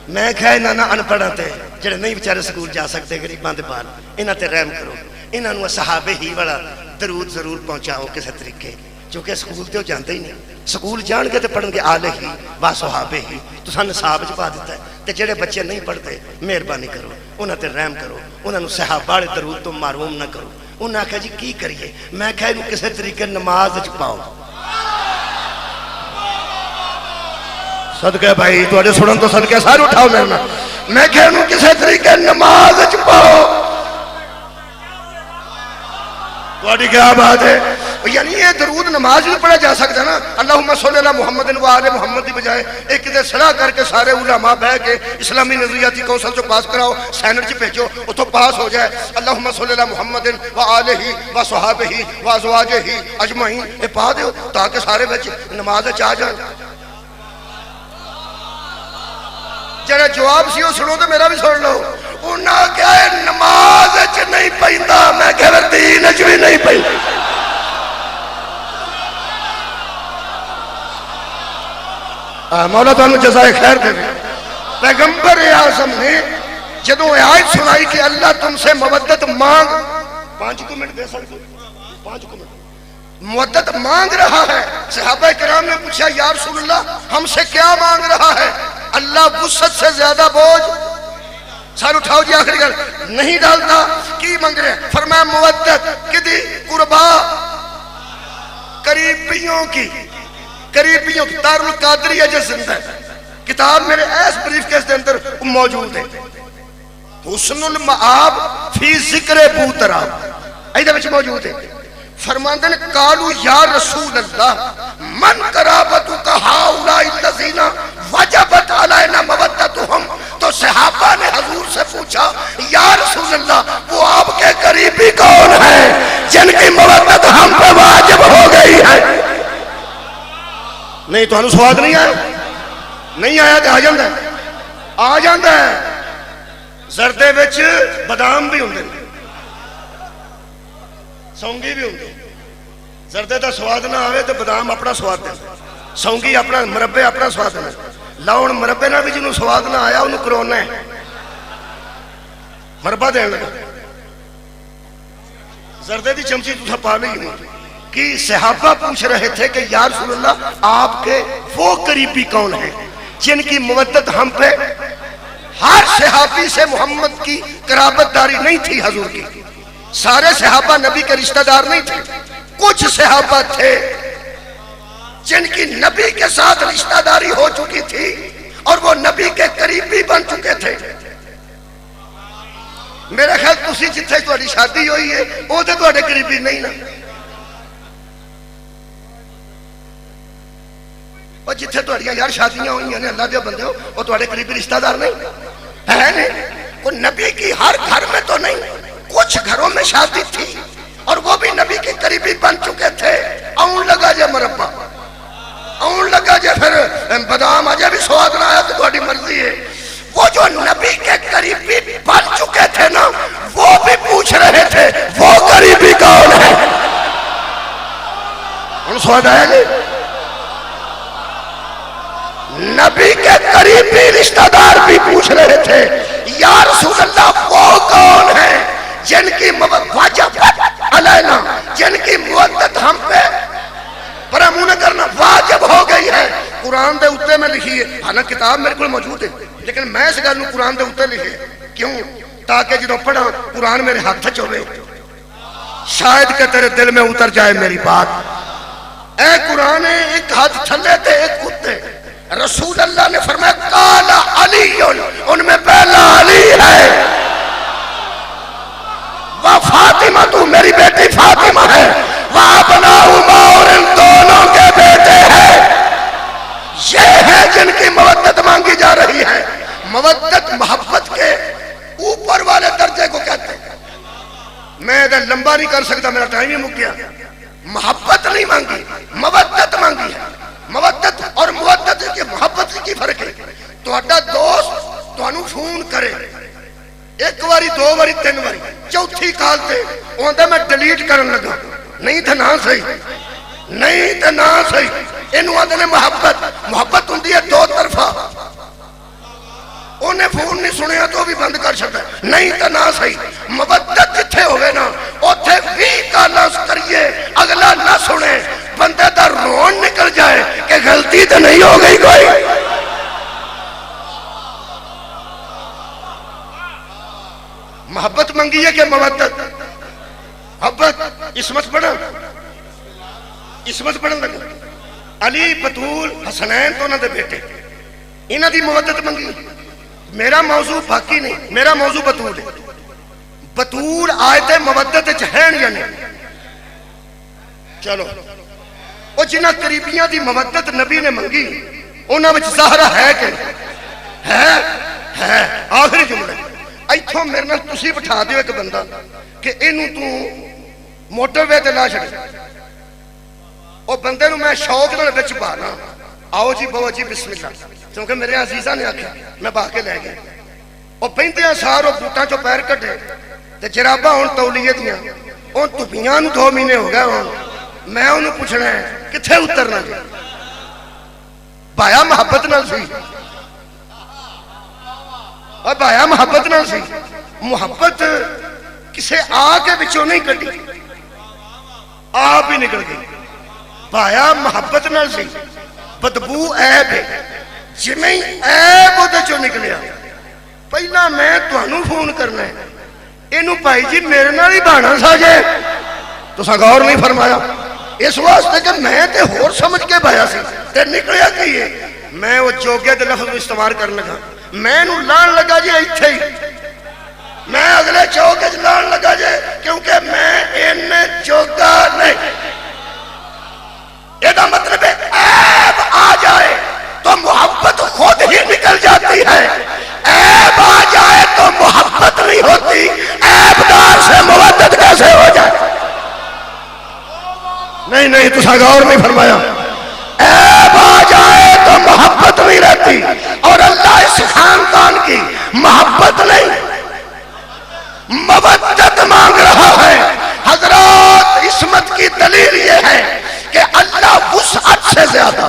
میں کہے انہاں ان پڑھا تے جڑے نہیں بچارے سکول جا سکتے غریباں دے بال انہاں تے رحم کرو انہاں نو صحابہ ہی والا درود ضرور پہنچاؤ کسی طریقے چونکہ سکول تے جانتے ہی نہیں سکول جان کے تے پڑھن گے آلہ ہی و صحابہ ہی تو سن صحابہ چ پا دیتا ہے تے جڑے بچے نہیں پڑھتے مہربانی کرو انہاں تے رحم کرو انہاں نو صحابہ والے درود تو محروم نہ کرو انہاں کہا جی کی کریے میں کہا انہوں کسی طریقے نماز چ پاؤ صدقہ بھائی تو اڑے سنن تو صدقہ سارے اٹھاؤ لینا میں کہا انہوں کسی طریقے نماز چ پاؤ تو کیا بات ہے یعنی یہ درود نماز میں پڑھا جا سکتا ہے نا اللہم صلی اللہ محمد و آل محمد دی بجائے ایک دے صلاح کر کے سارے علماء بہ کے اسلامی نظریاتی کونسل جو پاس کراؤ سینٹ چ بھیجو اتو پاس ہو جائے اللہم صلی اللہ محمد و آلہ و صحابہ و ازواجہ اجمعین یہ پا دیو تاکہ سارے بچے نماز چاہ جائیں جڑا جواب سی وہ سنو تو میرا بھی سن لو انہاں کیا ہے نماز چ نہیں پیندا میں کہ دین چ بھی نہیں پیندا مولا تعالیٰ جزائے خیر دے پیغمبر اعظم نے جدوں آیت سنائی کہ اللہ تم سے مودت مانگ 5 منٹ دے سکتے 5 منٹ مودت مانگ رہا ہے صحابہ کرام نے پوچھا یا رسول اللہ ہم سے کیا مانگ رہا ہے اللہ وسعت سے زیادہ بوجھ سار اٹھاؤ جی آخری گل نہیں ڈالتا کی مانگ رہے ہیں فرمایا مودت کدی قربا قریبیوں کی دار القادریہ جو زندہ ہے کتاب میرے ایس بریف کیس دے اندر موجود ہے حسن المعاب فی ذکر بوتراب ایدہ بچ موجود ہے فرماندن قالو یا رسول اللہ من قرابتو کا ہاولائی اللذین وجبت علینا مودتہم تو صحابہ نے حضور سے پوچھا یا رسول اللہ وہ آپ کے قریبی کون ہیں جن کی مودت ہم پہ واجب ہو گئی ہے نہیں تو ہنو سواد نہیں آیا نہیں آیا تو آ جاندہ ہے زردے وچ بادام بھی ہوندے سونگی بھی ہوندے زردے دا سواد نہ آوے تو بادام اپنا سواد دے سونگی اپنا مربے اپنا سواد دے لاؤن مربے نہ بھی جنہوں سواد نہ آیا انہوں کرونا ہے مربہ دے لگا زردے دی چمچی تو تھا پا لی نہیں کہ صحابہ پوچھ رہے تھے کہ یا رسول اللہ آپ کے وہ قریبی کون ہیں جن کی مودت ہم پہ ہر صحابی سے محمد کی قرابت داری نہیں تھی حضور کی سارے صحابہ نبی کے رشتہ دار نہیں تھے کچھ صحابہ تھے جن کی نبی کے ساتھ رشتہ داری ہو چکی تھی اور وہ نبی کے قریبی بن چکے تھے. میرا خیال تسی جتھے تہاڈی شادی ہوئی ہے وہ تے تہاڈے قریبی نہیں نا. اور جتھے تہاڈیاں یار شادیاں ہوئی ہیں اللہ دے بندے ہو وہ تہاڈے قریبی رشتہ دار نہیں ہے نہیں. کوئی نبی کی ہر گھر میں تو نہیں, کچھ گھروں میں شادی تھی اور وہ بھی نبی کے قریبی بن چکے تھے. اون لگا جے مربع, اون لگا جے پھر بادام آجے بھی سواد نہ آیا تو تہاڈی مرضی ہے. وہ جو نبی کے قریبی بن چکے تھے نا وہ بھی پوچھ رہے تھے وہ قریبی کون ہے. ان سواد آیا جی. نبی کے قریبی رشتہ دار بھی پوچھ رہے تھے یا رسول اللہ وہ کون ہے جن کی واجب علینا, جن کی مودت ہم پہ برامو نہ کرنا واجب ہو گئی ہے. قرآن دے اتے میں لکھی ہے, حالانکہ کتاب میرے کو موجود ہے لیکن میں اس گل قرآن دے اتے لکھے کیوں تاکہ جدو پڑھا قرآن میرے ہاتھ چوے شاید کہ تیرے دل میں اتر جائے میری بات. اے قرآن ایک ہاتھ تھلے تے ایک کتے. رسول اللہ نے فرمایا قال علی, ان میں پہلا علی ہے, وہ فاطمہ تو میری بیٹی فاطمہ ہے, وہ ابناؤہما اور ان دونوں کے بیٹے ہیں. یہ ہے جن کی مودت مانگی جا رہی ہے. مودت محبت کے اوپر والے درجے کو کہتے ہیں. میں ادھر لمبا نہیں کر سکتا, میرا ٹائم ہی مک گیا. محبت نہیں مانگی, مودت مانگی ہے. مودت اور مودت کی محبت کی فرق ہے. تہاڈا دوست تانوں فون کرے ایک باری دو باری تین باری, چوتھی کال تے اوندا میں ڈیلیٹ کرن لگا, نہیں تھا نہ صحیح, نہیں تھا نہ صحیح. اینو آندے نے محبت. محبت ہوندی ہے دو طرفہ. انہیں فون نہیں سنیا تو بھی بند کر سکتا ہے, نہیں تو نہ صحیح. مودت جتھے ہوئے نا اوتھے بھی کالا کریے اگلا نہ سنے, بندے دا رون نکل جائے کہ غلطی تو نہیں ہو گئی کوئی. محبت منگی ہے کہ مودت؟ محبت. عصمت پڑھا, عصمت پڑھن لگا. علی بطول حسنین تو انہوں دے بیٹے, انہوں دی مودت منگی. میرا موضوع باقی نہیں, میرا موضوع بطول ہے. بطول آیت مودت جہین یا نہیں. چلو وہ جنہ قریبیاں دی مودت نبی نے منگی انہاں وچ زہرا ہے کہ ہے. آخری جملہ ایتھوں میرے نال تسی بٹھا دیو ایک بندہ کہ اینو تو موٹر وے تے لا چھڑ, او بندے نو میں شوق نال وچ بانا, آؤ جی بابا جی بسم اللہ, کیونکہ میرے عزیزاں نے آکھیا میں باہ کے لے گیا. او بہندیاں سارو بوٹاں چوں پیر کڈے تے جراباں ہن تولیے دیاں, اون تپیاں نو 2 مہینے ہو گئے. ہن میں انہوں پوچھنا ہے کتھے اترنا جی. بھایا محبت نال سی, اور بھایا محبت نال سی. محبت کسے آ کے بچوں نہیں کٹی, آپ ہی نکل گئی. بھایا محبت نال سی. بدبو عیب ہے, جمیں عیب وہ چوں نکلیا. پہلا میں تانوں فون کرنا ہے, اینو بھائی جی میرے نال ہی بہانا ساجے. تساں غور نہیں فرمایا اس واسطے کہ میں تے ہور سمجھ کے بھایا سی تے نکلیا کی ہے. میں وہ جوگے دے لفظ استعمال کرنے لگا, میں نو لان لگا جی ایتھے ہی, میں اگلے چوکے لان لگا جی کیونکہ میں ان جوگا نہیں. یہ مطلب ہے عیب آ جائے تو محبت خود ہی نکل جاتی ہے, عیب آ جائے تو محبت نہیں ہوتی. عیب دار سے مودت کیسے ہو جائے؟ نہیں تو غور نہیں فرمایا. عیب آ جائے تو محبت نہیں رہتی, اور اللہ اس خاندان کی محبت نہیں مودت مانگ رہا ہے. حضرات عصمت کی دلیل یہ ہے کہ اللہ وسعت سے زیادہ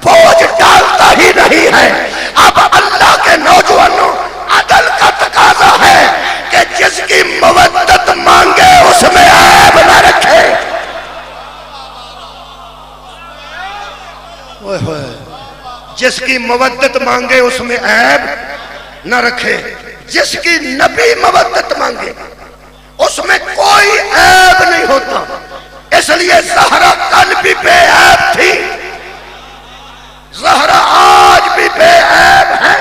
بوجھ ڈالتا ہی نہیں ہے. اب اللہ کے نوجوانوں عدل کا تقاضا ہے کہ جس کی مودت مانگے اس میں عیب نہ رکھے. جس کی مودت مانگے اس میں عیب نہ رکھے. جس کی نبی مودت مانگے اس میں کوئی عیب نہیں ہوتا. اس لیے زہرا کل بھی بے عیب تھی، زہرا آج بھی بے عیب ہے۔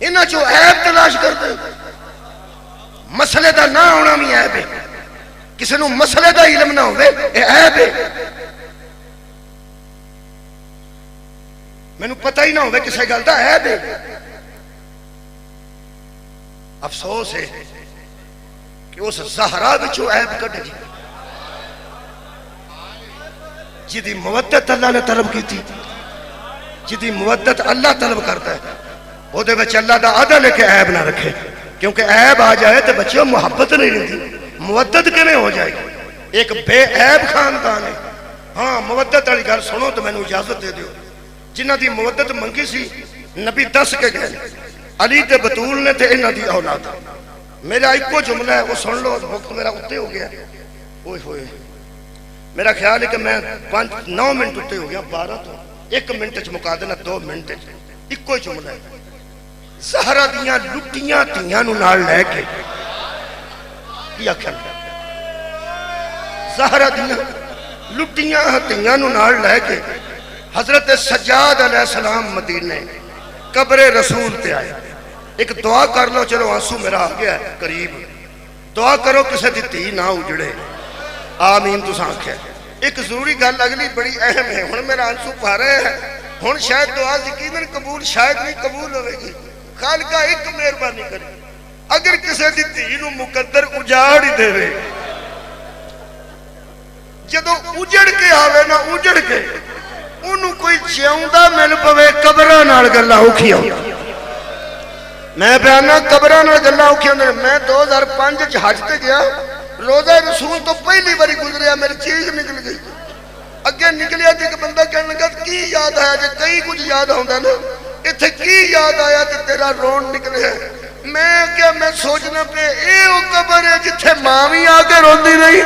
انہاں جو عیب تلاش کرتے مسئلے دا نہ ہونا بھی عیب ہے، کسی نو مسئلے دا علم نہ ہوئے یہ عیب ہے، میں نو پتہ ہی نہ ہوئے کسی گل دا عیب ہے۔ افسوس ہے کہ اس زہرا وچوں عیب کڈ گئی جدی مودت اللہ نے طلب کی تھی، جدی مودت اللہ طلب کرتا ہے وہ دے بچے اللہ دا عدل ہے کہ عیب نہ رکھے، کیونکہ عیب آ جائے تو بچوں محبت نہیں رہتی، مودت کیویں ہو جائے گی؟ ایک بے عیب خاندان ہے۔ ہاں مودت والی گل سنو تو مینوں اجازت دے دیو، جنہ دی مودت منگی سی نبی دس کے گئے علی تے بطول نے تے انہاں دی اولاد، میرا ایکو جملہ ہے وہ سن لو، وقت میرا اتے ہو گیا، اوئے ہوئے میرا خیال ہے کہ میں 9 منٹ اتے ہو گیا، 12 تو 1 منٹ چ مکا دینا، 2 منٹ ایکو ہی جملہ ہے۔ زہرا دیاں لٹیاں تیاں نو نال لے کے کی آکھن، زہرا دیاں لٹیاں تیاں نو نال لے کے حضرت سجاد علیہ السلام مدینے قبر رسول پہ آئے۔ ایک دعا کر لو، چلو آنسو میرا آ گیا ہے قریب، دعا کرو کسے دی تھی نہ اجڑے، آمین تو سانکھ ہے۔ ایک ضروری گل اگلی بڑی اہم ہے، ہن میرا آنسو پا رہے ہیں، ہن شاید دعا یقیناً قبول شاید نہیں قبول ہوئے گی، خالقہ ایک مہربانی کرے، اگر کسے دی تھی نو مقدر اجاڑ ہی دے رہے، جدو اجڑ کے آوے نا اجڑ کے انہوں کوئی جیوندہ مل پوے قبرہ نال گلہ اوکھی ہوں، میں بیانا قبرہ نال گلہ اوکھی ہوں۔ میں 2005 حج تے گیا، روزہ رسول تو پہلی باری گزریا، میری چیز نکل گئی، اگے نکلیا تھی کہ بندہ کہنے لگا کی یاد آیا، جے کئی کچھ یاد ہوندہ نا اتھے کی یاد آیا تے تیرا رون نکلے ہے۔ میں کیا میں سوچنا پہ اے او قبر ہے جتھے ماں آگے روندی نہیں،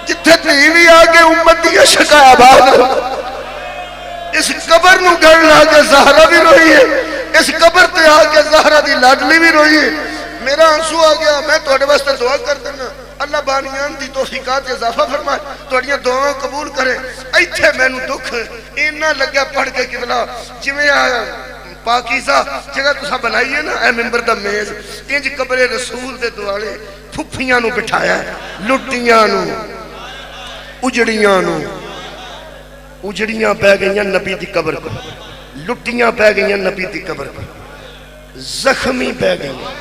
جتھے تیوی آگے امت دیا شکایہ بات، اس قبر نو گھر آگے زہرہ بھی روئی ہے، اس قبر تے آگے زہرہ دی لاڈلی بھی روئی ہے۔ میرا آنسو آ گیا، میں توڑے واسطے دعا کر دینا، اللہ بانیان دی توفیقات اضافہ فرمائے، توڑیاں دعاں قبول کرے۔ ایتھے میں نو دکھ اینا لگیا پڑھ کے قبلہ جویں پاکیزہ جگہ تسا بنائیے نا اے ممبر دا میز، انج قبر رسول دے دوالے پھپھیاں نو بٹھایا ہے، لٹیاں نو اجڑیاں نو، اجڑیاں بہ گئیاں نبی دی قبر کو، لٹیاں بہ گئیاں نبی دی قبر کو، زخمی بہ گئیاں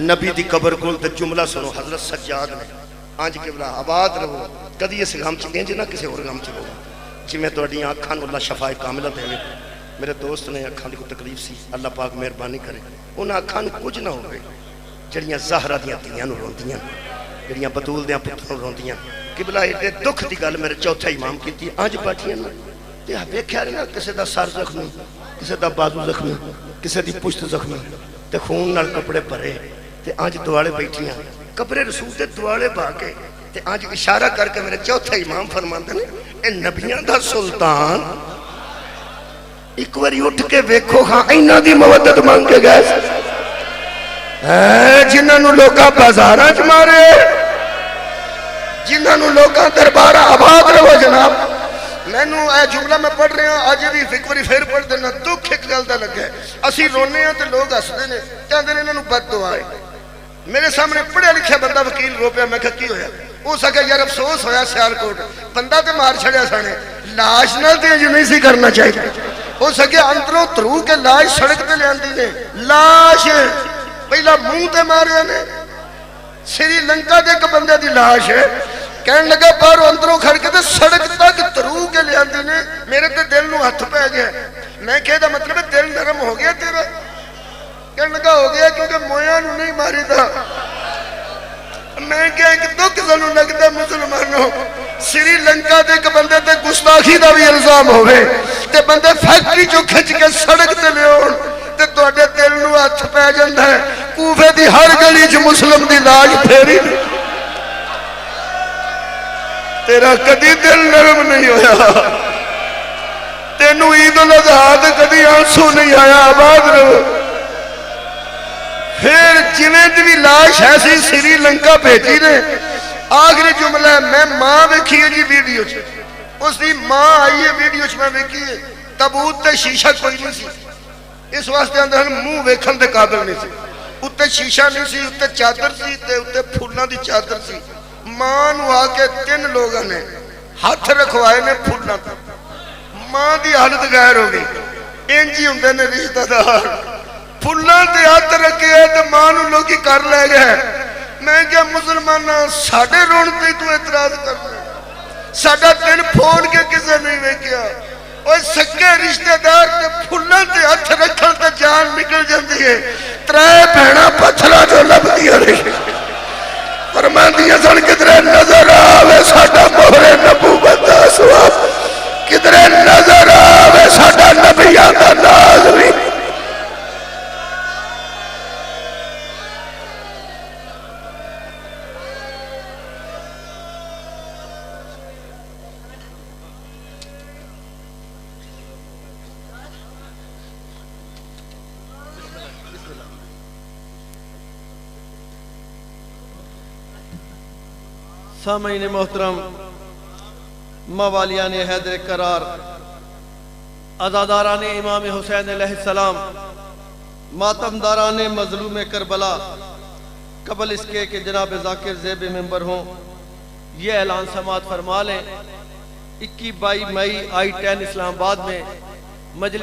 نبی دی قبر کو۔ تے جملہ سنو حضرت سجاد نے، آنج قبلہ آباد رہو، کدی اس غم چلیں جی نہ کسی اور غم چلو گا، جی میں توڑی آنکھان اللہ شفاء کاملہ دے میں، میرے دوست نے آنکھان کو تکلیف سی، اللہ پاک مہربانی کرے، انہاں آنکھان کچھ نہ ہوئے، جڑیاں زہرہ دیاں تیاں نو روندیاں، جڑیاں بطول دیاں پتھروں روندیاں۔ قبلہ ایڈے دکھ دی گل میرے چوتھا امام کی تھی، آج بیٹھیاں نا تے ویکھیا رہنا کسے دا سر زخمی، کسے دا بازو زخمی، کسے دی پشت زخمی، تے خون نال کپڑے پرے، تے آج دوالے بیٹھیاں قبر رسول تے دوالے باقے، تے آج اشارہ کر کے میرے چوتھا امام فرماندے نے اے نبیاں دا سلطان ایک واری اٹھ کے ویکھو ہاں اینا دی مودت مانگ کے گئے جنہاں نو لوکاں بازاراں چ مارے، جنہاں نو لوکاں دربارہ آباد رہو جناب۔ میں نو اے جملہ میں پڑھ رہے ہیں، آج بھی فکری پھر پڑھ دینا، دکھ ایک گل دا لگا ہے، اسی رونے ہیں تے لوگ ہسدے نے، کہندے نے انہاں نو بد دعا ہے۔ میرے سامنے پڑھیا لکھیا بندہ وکیل رو پیا، میں کہا کی ہویا؟ وہ سکے یار افسوس ہویا سیالکوٹ، بندہ تے مار چھڑیا سانے، لاش نال تے جو نہیں سی کرنا چاہیے، ہو سکے اندروں ترو کے لاش سڑک تے لے آندی نے، لاش پہلا منہ تے ماریا نے، سری لنکا دے ایک بندے دی لاش ہے، کہنے لگا باہروں اندروں کھڑ کے تے سڑک تک ترو کے لے آندی نے، میرے تے دل نو ہتھ پہ گیا، میں کہے دا مطلب ہے دل نرم ہو گیا تیرا؟ کہنے لگا ہو گیا کیونکہ مویاں نو نہیں ماری دا۔ میں کہا کہ دکھ ضرور لگتا مسلمانوں، سری لنکا دے ایک بندے تے گستاخی دا بھی الزام ہوئے تے بندے فیکٹری جو کھچ کے سڑک تے لے اور تے توڑے دل نو ہاتھ پہ جاندہ ہے، کوفے دی ہر گلی جو مسلم دی لاش پھیری، تیرا کدی دل نرم نہیں ہویا، تینو عید الاضحیٰ تے کدی آنسو نہیں آیا، آباد رہو۔ پھر جویں دی بھی لاش ایسی سری لنکا بھیجی نے آخری جملہ ہے میں ماں ویکھی ہے جی ویڈیو چ اس دی ماں آئی ہے ویڈیو چ میں ویکھی ہے تابوت تے شیشہ کوئی نہیں سی اس واسطے اندر منہ ویکھن دے قابل نہیں سی اتنے شیشہ نہیں سی اتنے چادر سی تے اتنے پھولاں دی چادر سی ماں نو آ کے 3 لوگوں نے ہاتھ رکھوائے نے پھولاں تے ماں دی حالت غیر ہو گئی انجی ہوندے نے رشتہ دار پھولاں تے ہاتھ رکھے تے ماں نو لوگی کر لے گئے میں کیا مسلمانہ ساڑھے رون تے تو اعتراض کرنا ساڑھا دن پھون کے کسے نہیں ویکیا اور سکے رشتہ دار تے پھولاں تے ہاتھ رکھن تے جان نکل جاندی ہے 3 بہنا پتھرا جو لب دیا رہی فرماندیاں سن کدرے نظر آوے ساڑھا مہر نبوت اسواب کدرے نظر آوے ساڑھا نبیان دا نازوی سامعین محترم موالیان حیدر قرار عزاداران امام حسین علیہ السلام ماتمداران مظلوم کربلا قبل اس کے کہ جناب ذاکر زیب ممبر ہوں یہ اعلان سماعت فرما لیں 21-22 مئی I-10 اسلام آباد میں مجلس